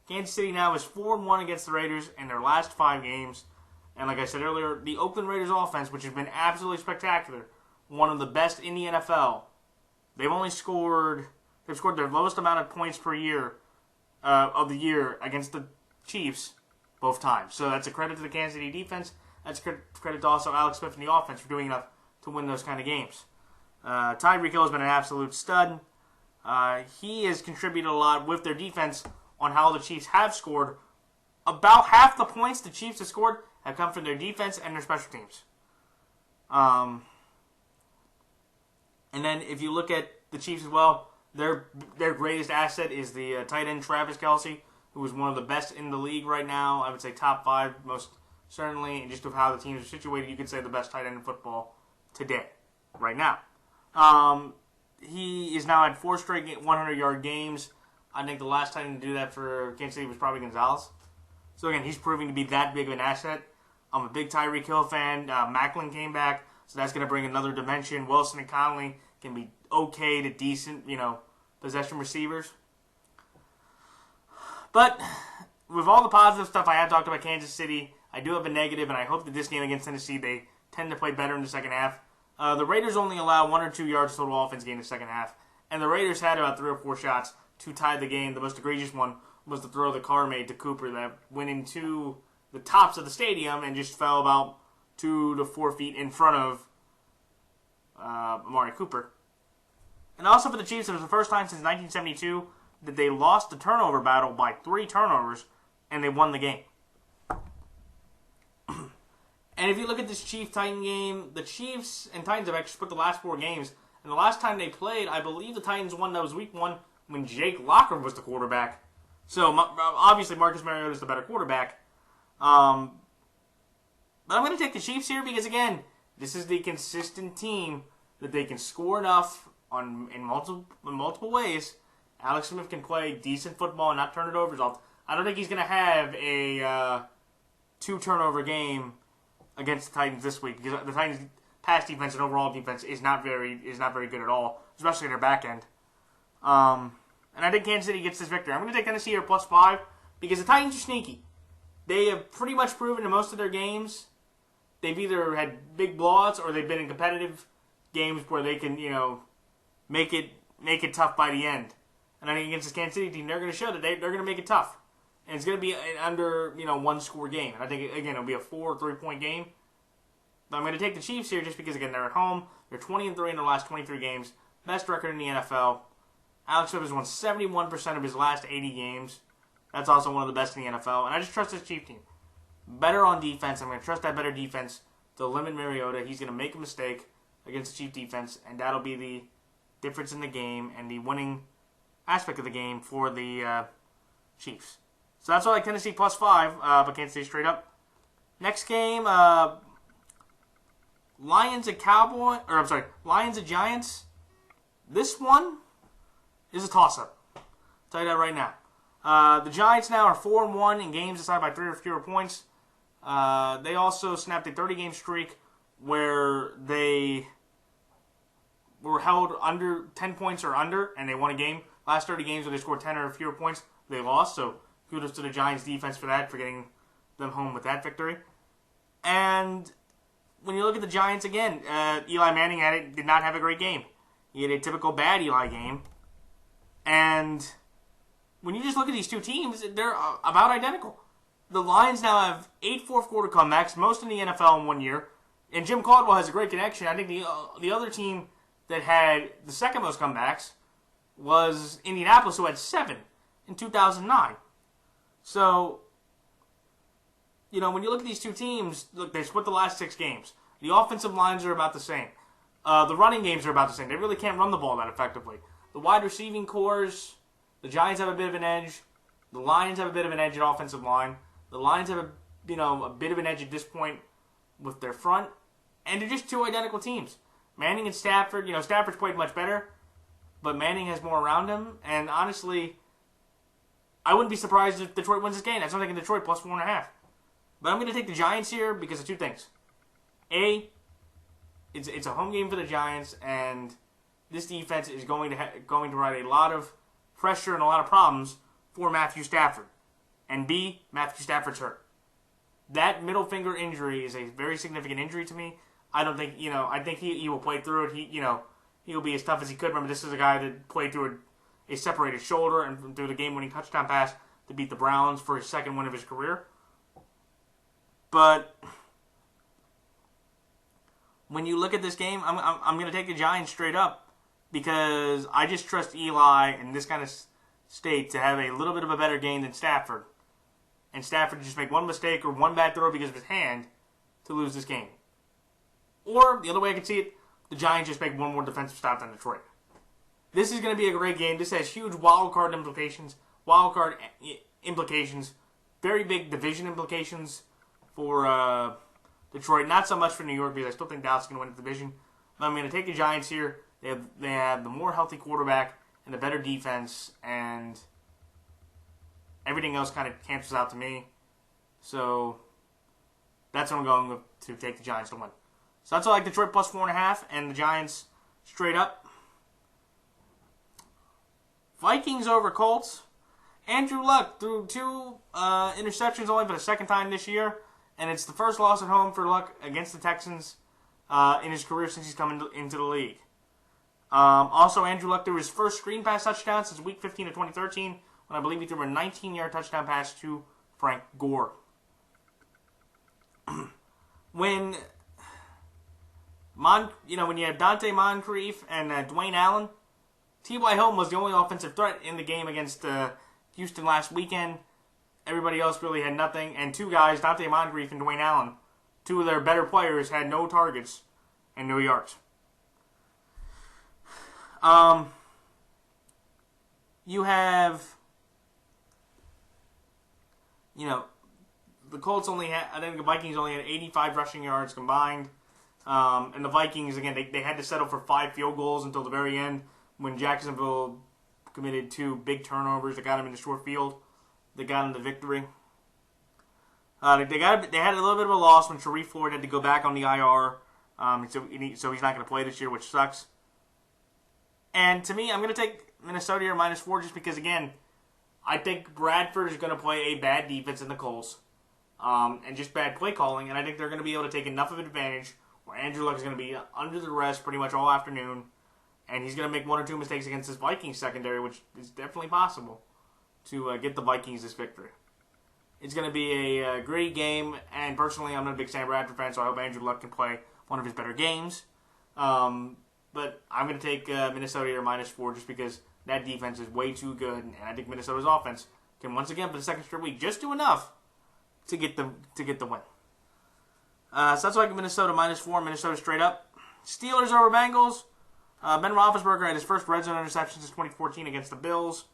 Speaker 1: Kansas City now is 4-1 against the Raiders in their last 5 games. And like I said earlier, the Oakland Raiders offense, which has been absolutely spectacular, one of the best in the NFL. They've scored their lowest amount of points per year of the year against the Chiefs both times. So that's a credit to the Kansas City defense. That's a credit to also Alex Smith and the offense for doing enough to win those kind of games. Tyreek Hill has been an absolute stud. He has contributed a lot with their defense on how the Chiefs have scored. About half the points the Chiefs have scored have come from their defense and their special teams. And then if you look at the Chiefs as well, their greatest asset is the tight end Travis Kelce, who is one of the best in the league right now. I would say top 5 most certainly, and just of how the teams are situated, you could say the best tight end in football today, right now. He is now at 4 straight 100-yard games. I think the last time to do that for Kansas City was probably Gonzalez. So again, he's proving to be that big of an asset. I'm a big Tyreek Hill fan. Macklin came back, so that's going to bring another dimension. Wilson and Conley can be okay to decent, possession receivers. But with all the positive stuff I have talked about Kansas City, I do have a negative, and I hope that this game against Tennessee, they tend to play better in the second half. The Raiders only allow 1 or 2 yards total offense gain in the second half, and the Raiders had about 3 or 4 shots to tie the game. The most egregious one was the throw the Carr made to Cooper that went into the tops of the stadium and just fell about 2 to 4 feet in front of Amari Cooper. And also for the Chiefs, it was the first time since 1972 that they lost the turnover battle by 3 turnovers, and they won the game. And if you look at this Chiefs-Titan game, the Chiefs and Titans have actually split the last 4 games. And the last time they played, I believe the Titans won. That was Week 1 when Jake Locker was the quarterback. So, obviously, Marcus Mariota is the better quarterback. But I'm going to take the Chiefs here because, again, this is the consistent team that they can score enough in multiple ways. Alex Smith can play decent football and not turn it over. I don't think he's going to have a 2-turnover game against the Titans this week because the Titans' pass defense and overall defense is not very good at all, especially in their back end. And I think Kansas City gets this victory. I'm going to take Tennessee here +5 because the Titans are sneaky. They have pretty much proven in most of their games they've either had big blowouts or they've been in competitive games where they can, make it tough by the end. And I think against this Kansas City team, they're going to show that they're going to make it tough. And it's going to be an under, one-score game. And I think, again, it'll be a 4 or 3-point game. But I'm going to take the Chiefs here just because, again, they're at home. They're 20-3 in their last 23 games. Best record in the NFL. Alex Smith has won 71% of his last 80 games. That's also one of the best in the NFL. And I just trust this Chiefs team. Better on defense. I'm going to trust that better defense to limit Mariota. He's going to make a mistake against the Chiefs defense, and that'll be the difference in the game and the winning aspect of the game for the Chiefs. So that's why I like Tennessee +5, but Kansas City straight up. Next game, Lions at Giants. This one is a toss-up. I'll tell you that right now. The Giants now are 4-1 in games decided by 3 or fewer points. They also snapped a 30-game streak where they were held under 10 points or under, and they won a game. Last 30 games where they scored 10 or fewer points, they lost. So kudos to the Giants defense for that, for getting them home with that victory. And when you look at the Giants again, Eli Manning did not have a great game. He had a typical bad Eli game. And when you just look at these two teams, they're about identical. The Lions now have 8 fourth-quarter comebacks, most in the NFL in 1 year. And Jim Caldwell has a great connection. I think the other team that had the second most comebacks was Indianapolis, who had 7 in 2009. So, when you look at these two teams, look, they split the last 6 games. The offensive lines are about the same. The running games are about the same. They really can't run the ball that effectively. The wide receiving cores, the Giants have a bit of an edge. The Lions have a bit of an edge at offensive line. The Lions have a bit of an edge at this point with their front. And they're just two identical teams. Manning and Stafford, Stafford's played much better, but Manning has more around him. And honestly, I wouldn't be surprised if Detroit wins this game. That's something in Detroit +4.5. But I'm going to take the Giants here because of two things. A, it's a home game for the Giants, and this defense is going to provide a lot of pressure and a lot of problems for Matthew Stafford. And B, Matthew Stafford's hurt. That middle finger injury is a very significant injury to me. I don't think, I think he will play through it. He'll be as tough as he could. Remember, this is a guy that played through a separated shoulder and through the game-winning touchdown pass to beat the Browns for his second win of his career. But when you look at this game, I'm going to take the Giants straight up because I just trust Eli in this kind of state to have a little bit of a better game than Stafford. And Stafford just make one mistake or one bad throw because of his hand to lose this game. Or, the other way I can see it, the Giants just make one more defensive stop than Detroit. This is going to be a great game. This has huge wild card implications. Very big division implications for Detroit. Not so much for New York because I still think Dallas is going to win the division. But I'm going to take the Giants here. They have the more healthy quarterback and the better defense, and everything else kind of cancels out to me. So that's what I'm going to take the Giants to win. So that's why I like Detroit +4.5 and the Giants straight up. Vikings over Colts. Andrew Luck threw 2 interceptions only for the second time this year, and it's the first loss at home for Luck against the Texans in his career since he's come into the league. Also, Andrew Luck threw his first screen pass touchdown since Week 15 of 2013, when I believe he threw a 19-yard touchdown pass to Frank Gore. When you have Dante Moncrief and Dwayne Allen, T.Y. Hilton was the only offensive threat in the game against Houston last weekend. Everybody else really had nothing. And 2 guys, Dante Moncrief and Dwayne Allen, 2 of their better players, had no targets and no yards. You have, the Colts I think the Vikings only had 85 rushing yards combined. And the Vikings, again, they had to settle for 5 field goals until the very end when Jacksonville committed 2 big turnovers that got them in the short field that got them the victory. They had a little bit of a loss when Sharif Floyd had to go back on the IR, so he's not going to play this year, which sucks. And to me, I'm going to take Minnesota here -4 just because, again, I think Bradford is going to play a bad defense in the Coles, and just bad play calling, and I think they're going to be able to take enough of an advantage where Andrew Luck is going to be under the rest pretty much all afternoon, and he's going to make 1 or 2 mistakes against this Vikings secondary, which is definitely possible, to get the Vikings this victory. It's going to be a gritty game, and personally, I'm not a big Sam Bradford fan, so I hope Andrew Luck can play one of his better games. But I'm going to take Minnesota here -4 just because that defense is way too good, and I think Minnesota's offense can once again for the second straight week just do enough to get the win. So that's why I get Minnesota -4. Minnesota straight up. Steelers over Bengals. Ben Roethlisberger had his first red zone interception since 2014 against the Bills.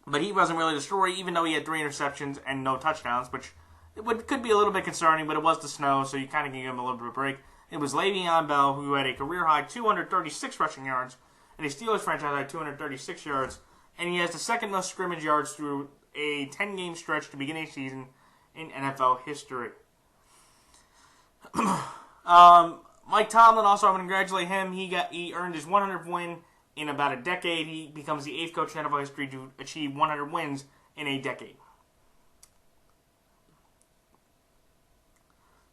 Speaker 1: But he wasn't really the story, even though he had 3 interceptions and no touchdowns, which could be a little bit concerning, but it was the snow, so you kind of give him a little bit of a break. It was Le'Veon Bell, who had a career-high 236 rushing yards, and a Steelers franchise high 236 yards, and he has the second most scrimmage yards through a 10-game stretch to begin a season in NFL history. Mike Tomlin, also I'm going to congratulate him. He earned his 100th win in about a decade. He becomes the 8th coach in NFL history to achieve 100 wins in a decade.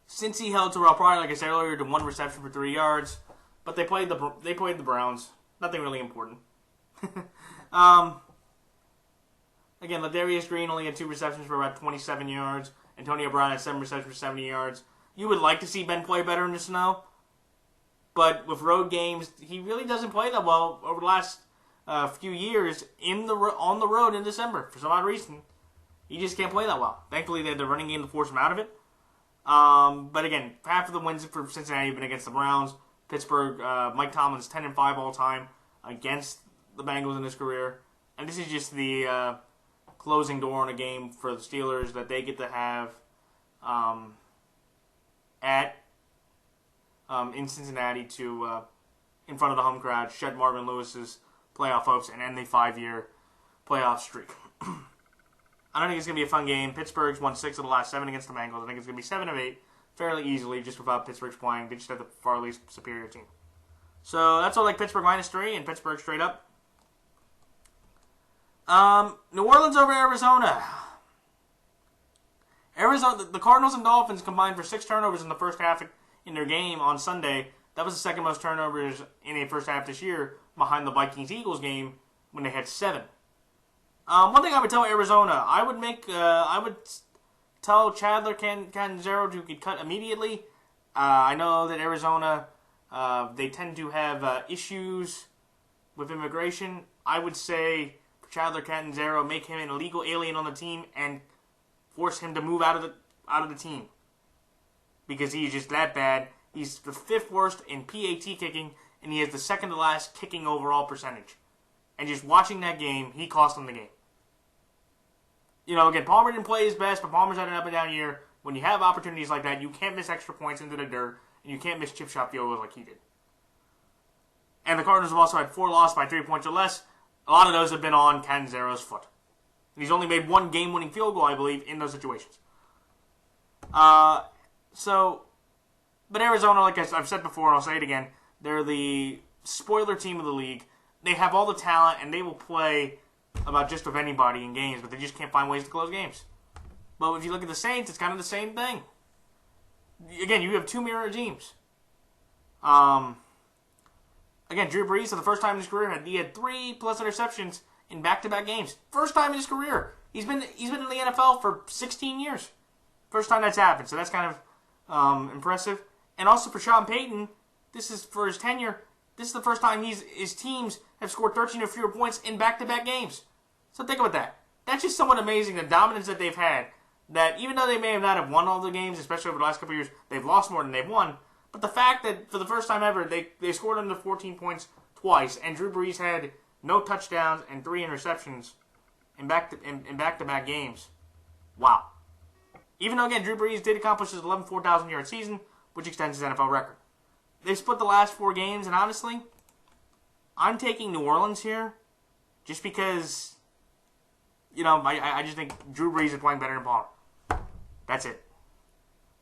Speaker 1: Since he held Terrell Pryor, like I said earlier, to 1 reception for 3 yards, but they played the Browns. Nothing really important. Again, Ladarius Green only had 2 receptions for about 27 yards. Antonio Brown had 7 receptions for 70 yards. You would like to see Ben play better in the snow, but with road games, he really doesn't play that well over the last few years on the road in December. For some odd reason, he just can't play that well. Thankfully, they had the running game to force him out of it. But again, half of the wins for Cincinnati have been against the Browns. Pittsburgh, Mike Tomlin's 10-5 all time against the Bengals in his career, and this is just the closing door on a game for the Steelers that they get to have in Cincinnati to in front of the home crowd, shed Marvin Lewis's playoff hopes, and end the 5-year playoff streak. I don't think it's going to be a fun game. Pittsburgh's won 6 of the last 7 against the Bengals. I think it's going to be 7 of 8 fairly easily just without Pittsburgh's playing. They just have the far least superior team. So that's all like Pittsburgh -3 and Pittsburgh straight up. New Orleans over Arizona. The Cardinals and Dolphins combined for 6 turnovers in the first half in their game on Sunday. That was the second most turnovers in a first half this year, behind the Vikings-Eagles game when they had 7. One thing I would tell Arizona, I would tell Chandler Catanzaro to get cut immediately. I know that Arizona, they tend to have issues with immigration. I would say for Chandler Catanzaro, make him an illegal alien on the team and force him to move out of the team, because he is just that bad. He's the 5th worst in PAT kicking, and he has the 2nd to last kicking overall percentage. And just watching that game, he cost them the game. You know, again, Palmer didn't play his best, but Palmer's had an up and down year. When you have opportunities like that, you can't miss extra points into the dirt, and you can't miss chip shot field goals like he did. And the Cardinals have also had 4 losses by 3 points or less. A lot of those have been on Catanzaro's foot. And he's only made 1 game-winning field goal, I believe, in those situations. But Arizona, like I've said before, and I'll say it again, they're the spoiler team of the league. They have all the talent, and they will play about just with anybody in games, but they just can't find ways to close games. But if you look at the Saints, it's kind of the same thing. Again, you have 2 mirror teams. Again, Drew Brees, for the first time in his career, he had 3+ interceptions in back-to-back games. First time in his career. He's been in the NFL for 16 years. First time that's happened, so that's kind of impressive. And also for Sean Payton, this is for his tenure. This is the first time his teams have scored 13 or fewer points in back-to-back games. So think about that. That's just somewhat amazing, the dominance that they've had. That even though they may not have won all the games, especially over the last couple of years, they've lost more than they've won. But the fact that for the first time ever, they scored under 14 points twice, and Drew Brees had no touchdowns and 3 interceptions in back-to-back games. Wow. Even though, again, Drew Brees did accomplish his 11 4,000-yard season, which extends his NFL record. They split the last 4 games, and honestly, I'm taking New Orleans here just because, you know, I just think Drew Brees is playing better than Palmer. That's it.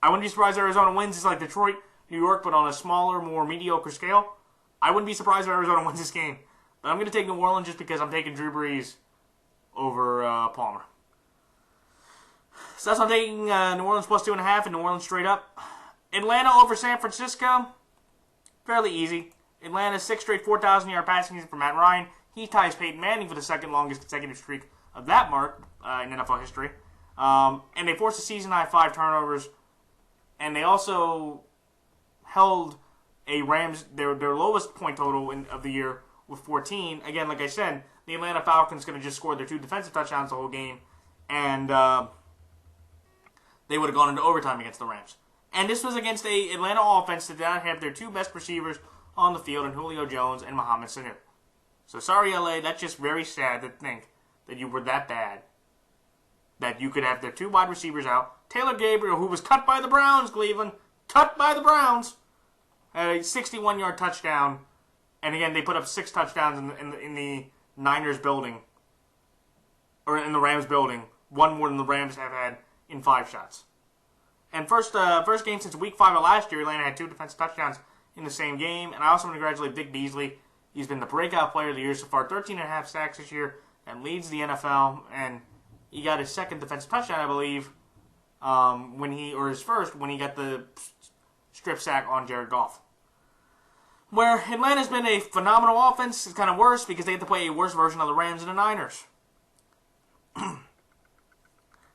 Speaker 1: I wouldn't be surprised if Arizona wins. It's like Detroit, New York, but on a smaller, more mediocre scale. I wouldn't be surprised if Arizona wins this game. But I'm going to take New Orleans just because I'm taking Drew Brees over Palmer. So that's why I'm taking New Orleans plus 2.5 and New Orleans straight up. Atlanta over San Francisco. Fairly easy. Atlanta's 6th straight 4,000-yard passing season for Matt Ryan. He ties Peyton Manning for the second longest consecutive streak of that mark in NFL history. And they forced a season-high 5 turnovers. And they also held a Rams, their lowest point total of the year with 14. Again, like I said, the Atlanta Falcons going to just score their 2 defensive touchdowns the whole game. And they would have gone into overtime against the Rams. And this was against a Atlanta offense that did not have their 2 best receivers on the field in Julio Jones and Mohamed Sanu. So sorry, LA, that's just very sad to think that you were that bad. That you could have their 2 wide receivers out. Taylor Gabriel, who was cut by the Browns, Cleveland. Cut by the Browns. Had a 61-yard touchdown. And again, they put up 6 touchdowns in the Niners building. Or in the Rams building. 1 more than the Rams have had in 5 shots. And first game since week 5 of last year, Atlanta had 2 defensive touchdowns in the same game. And I also want to congratulate Vic Beasley. He's been the breakout player of the year so far. 13.5 sacks this year. And leads the NFL. And he got his 2nd defensive touchdown, I believe. His first, when he got the strip sack on Jared Goff. Where Atlanta's been a phenomenal offense. It's kind of worse because they have to play a worse version of the Rams and the Niners.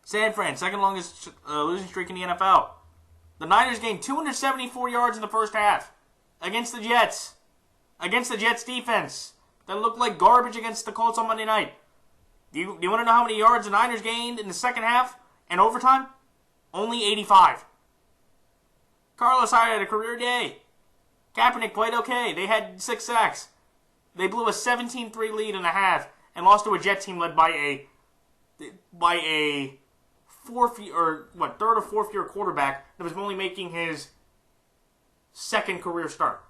Speaker 1: San Fran, 2nd longest losing streak in the NFL. The Niners gained 274 yards in the first half against the Jets. Against the Jets defense that looked like garbage against the Colts on Monday night. Do you want to know how many yards the Niners gained in the second half and overtime? Only 85. Carlos Hyde had a career day. Kaepernick played okay. They had 6 sacks. They blew a 17-3 lead in a half and lost to a Jet team led by a third or fourth year quarterback that was only making his 2nd career start.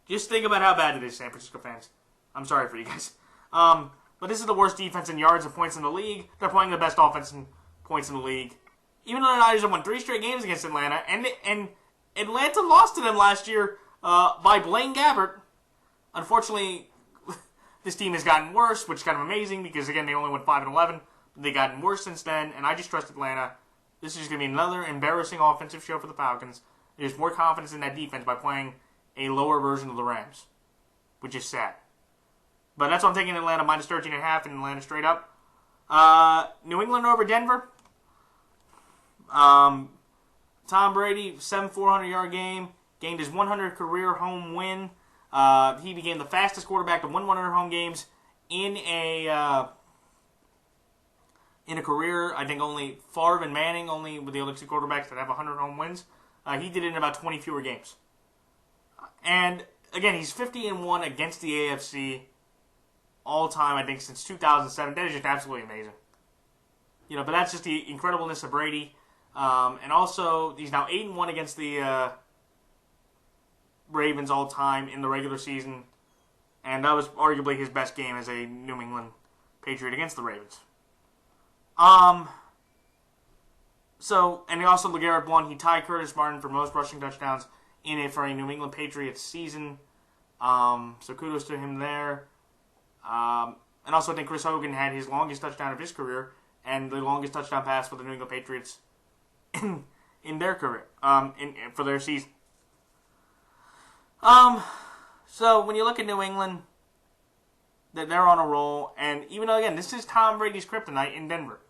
Speaker 1: Just think about how bad it is, San Francisco fans. I'm sorry for you guys. But this is the worst defense in yards and points in the league. They're playing the best offense in points in the league. Even though the Niners have won 3 straight games against Atlanta, and Atlanta lost to them last year by Blaine Gabbert. Unfortunately, this team has gotten worse, which is kind of amazing because, again, they only went 5-11. They've gotten worse since then, and I just trust Atlanta. This is just going to be another embarrassing offensive show for the Falcons. There's more confidence in that defense by playing a lower version of the Rams, which is sad. But that's why I'm taking Atlanta minus 13.5 and Atlanta straight up. New England over Denver. Tom Brady, 400-yard game. Gained his 100th career home win. He became the fastest quarterback to win 100 home games in a career. I think only Favre and Manning, only with the other 2 quarterbacks that have 100 home wins. He did it in about 20 fewer games. And again, he's 50-1 against the AFC all time, I think, since 2007. That is just absolutely amazing. But that's just the incredibleness of Brady. And also, he's now 8-1 against the Ravens all time in the regular season. And that was arguably his best game as a New England Patriot against the Ravens. And also LeGarrette Blount, he tied Curtis Martin for most rushing touchdowns for a New England Patriots season. So kudos to him there. And also I think Chris Hogan had his longest touchdown of his career and the longest touchdown pass for the New England Patriots in their career, for their season. So when you look at New England, that they're on a roll, and even though, again, this is Tom Brady's kryptonite in Denver,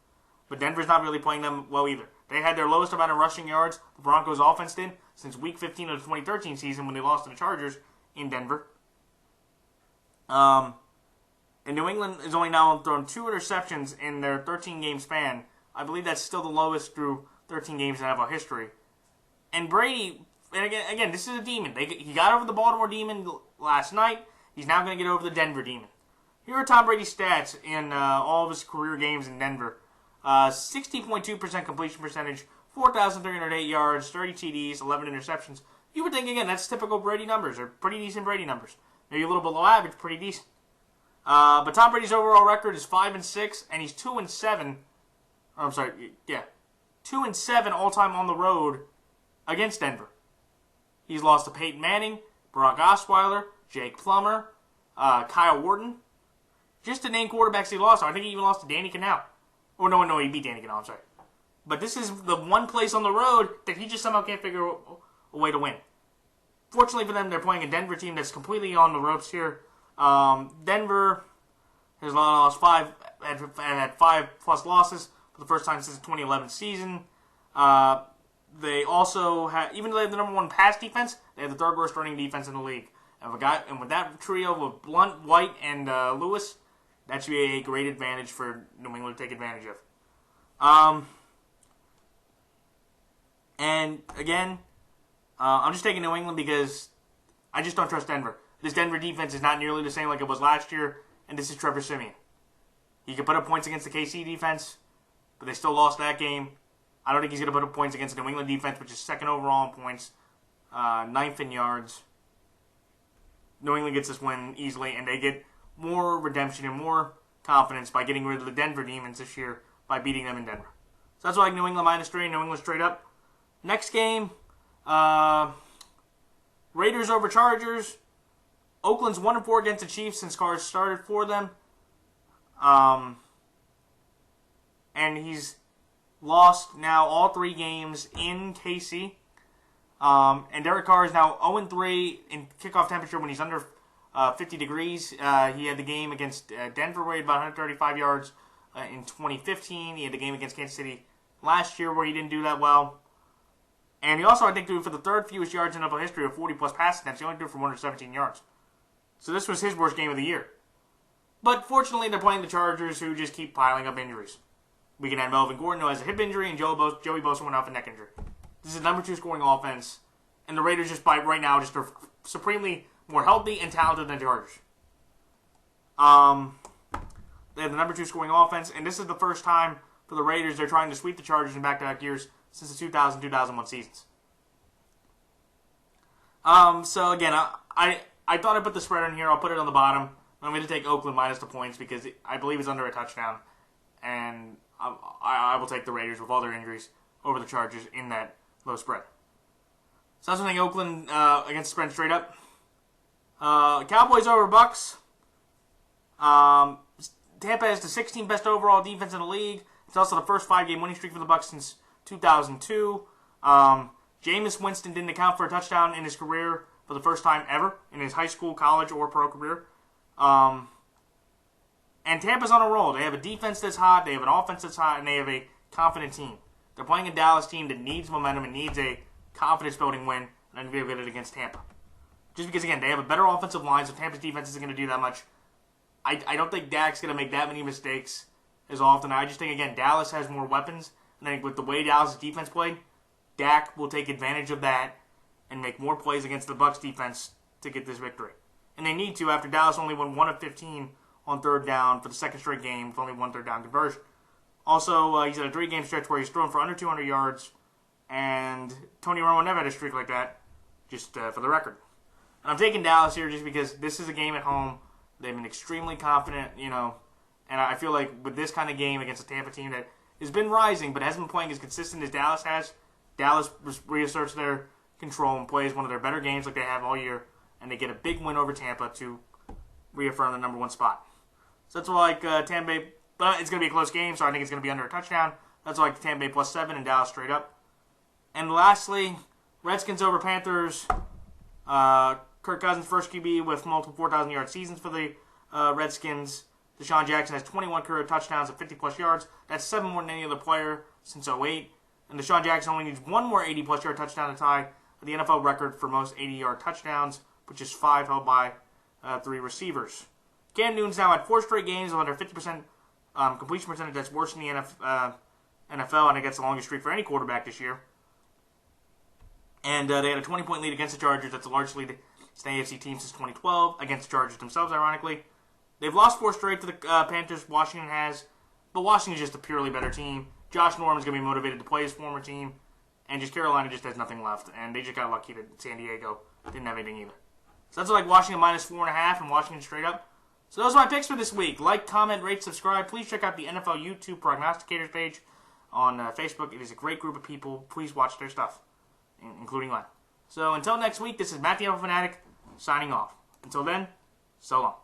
Speaker 1: but Denver's not really playing them well either. They had their lowest amount of rushing yards, the Broncos offense did, since Week 15 of the 2013 season when they lost to the Chargers in Denver. And New England is only now thrown 2 interceptions in their 13-game span. I believe that's still the lowest through 13 games in NFL history. And Brady, and again, this is a demon. He got over the Baltimore demon last night. He's now going to get over the Denver demon. Here are Tom Brady's stats in all of his career games in Denver. 60.2% completion percentage, 4,308 yards, 30 TDs, 11 interceptions. You would think, again, that's typical Brady numbers, or pretty decent Brady numbers. Maybe a little below average, pretty decent. But Tom Brady's overall record is 5-6, and he's 2-7. I'm sorry, yeah. 2-7 all-time on the road against Denver. He's lost to Peyton Manning, Brock Osweiler, Jake Plummer, Kyle Wharton. Just to name quarterbacks he lost. I think he even lost to Danny Canal. Oh, no, he beat Danny Canal, I'm sorry. But this is the one place on the road that he just somehow can't figure a way to win. Fortunately for them, they're playing a Denver team that's completely on the ropes here. Denver has had 5+ losses for the first time since the 2011 season. They also have, even though they have the number 1 pass defense, they have the 3rd worst running defense in the league. And with that trio of Blunt, White, and Lewis, that should be a great advantage for New England to take advantage of. And again, I'm just taking New England because I just don't trust Denver. This Denver defense is not nearly the same like it was last year, and this is Trevor Siemian. He could put up points against the KC defense, but they still lost that game. I don't think he's going to put up points against the New England defense, which is 2nd overall in points, 9th in yards. New England gets this win easily, and they get more redemption and more confidence by getting rid of the Denver Demons this year by beating them in Denver. So that's why I like New England -3, New England straight up. Next game, Raiders over Chargers. Oakland's 1-4 against the Chiefs since Carr started for them. And he's lost now all 3 games in KC. And Derek Carr is now 0-3 in kickoff temperature when he's under 50 degrees. He had the game against Denver where he had about 135 yards in 2015. He had the game against Kansas City last year where he didn't do that well. And he also, I think, threw for the 3rd fewest yards in NFL history of 40+ pass attempts. He only threw for 117 yards. So this was his worst game of the year. But fortunately, they're playing the Chargers, who just keep piling up injuries. We can add Melvin Gordon, who has a hip injury, and Joey Bosa went off a neck injury. This is the number 2 scoring offense. And the Raiders just right now just are supremely more healthy and talented than the Chargers. They have the number 2 scoring offense, and this is the first time for the Raiders they're trying to sweep the Chargers in back-to-back years since the 2000-2001 seasons. So again, I thought I'd put the spread in here. I'll put it on the bottom. I'm going to take Oakland minus the points because I believe it's under a touchdown. And I will take the Raiders with all their injuries over the Chargers in that low spread. So that's something Oakland against the spread straight up. Cowboys over Bucks. Tampa has the 16th best overall defense in the league. It's also the first 5-game winning streak for the Bucks since 2002. Jameis Winston didn't account for a touchdown in his career for the first time ever in his high school, college, or pro career. And Tampa's on a roll. They have a defense that's hot, they have an offense that's hot, and they have a confident team. They're playing a Dallas team that needs momentum and needs a confidence-building win, and I'm going to give it against Tampa. Just because, again, they have a better offensive line, so Tampa's defense isn't going to do that much. I don't think Dak's going to make that many mistakes as often. I just think, again, Dallas has more weapons, and I think with the way Dallas' defense played, Dak will take advantage of that and make more plays against the Bucs defense to get this victory. And they need to after Dallas only won 1 of 15 on 3rd down for the 2nd straight game with only 1 3rd down conversion. Also, he's at a 3-game stretch where he's thrown for under 200 yards, and Tony Romo never had a streak like that, just for the record. And I'm taking Dallas here just because this is a game at home. They've been extremely confident, and I feel like with this kind of game against a Tampa team that has been rising but hasn't been playing as consistent as Dallas has, Dallas reasserts their control and plays one of their better games like they have all year, and they get a big win over Tampa to reaffirm the number 1 spot. So that's why I like Tampa Bay, but it's going to be a close game, so I think it's going to be under a touchdown. That's why I like Tampa Bay +7 and Dallas straight up. And lastly, Redskins over Panthers. Kirk Cousins, first QB with multiple 4,000-yard seasons for the Redskins. Deshaun Jackson has 21 career touchdowns at 50-plus yards. That's 7 more than any other player since 2008. And Deshaun Jackson only needs 1 more 80-plus yard touchdown to tie the NFL record for most 80-yard touchdowns, which is 5 held by 3 receivers. Cam Newton's now had 4 straight games of under 50% completion percentage. That's worse than the NFL. I think that's the longest streak for any quarterback this year. And they had a 20-point lead against the Chargers. That's the largest lead against an AFC team since 2012, against the Chargers themselves, ironically. They've lost 4 straight to the Panthers. Washington has. But Washington's just a purely better team. Josh Norman's going to be motivated to play his former team. And just Carolina just has nothing left. And they just got lucky that San Diego didn't have anything either. So that's like Washington -4.5 and Washington straight up. So those are my picks for this week. Like, comment, rate, subscribe. Please check out the NFL YouTube prognosticators page on Facebook. It is a great group of people. Please watch their stuff, including mine. So until next week, this is Matt the Fanatic signing off. Until then, so long.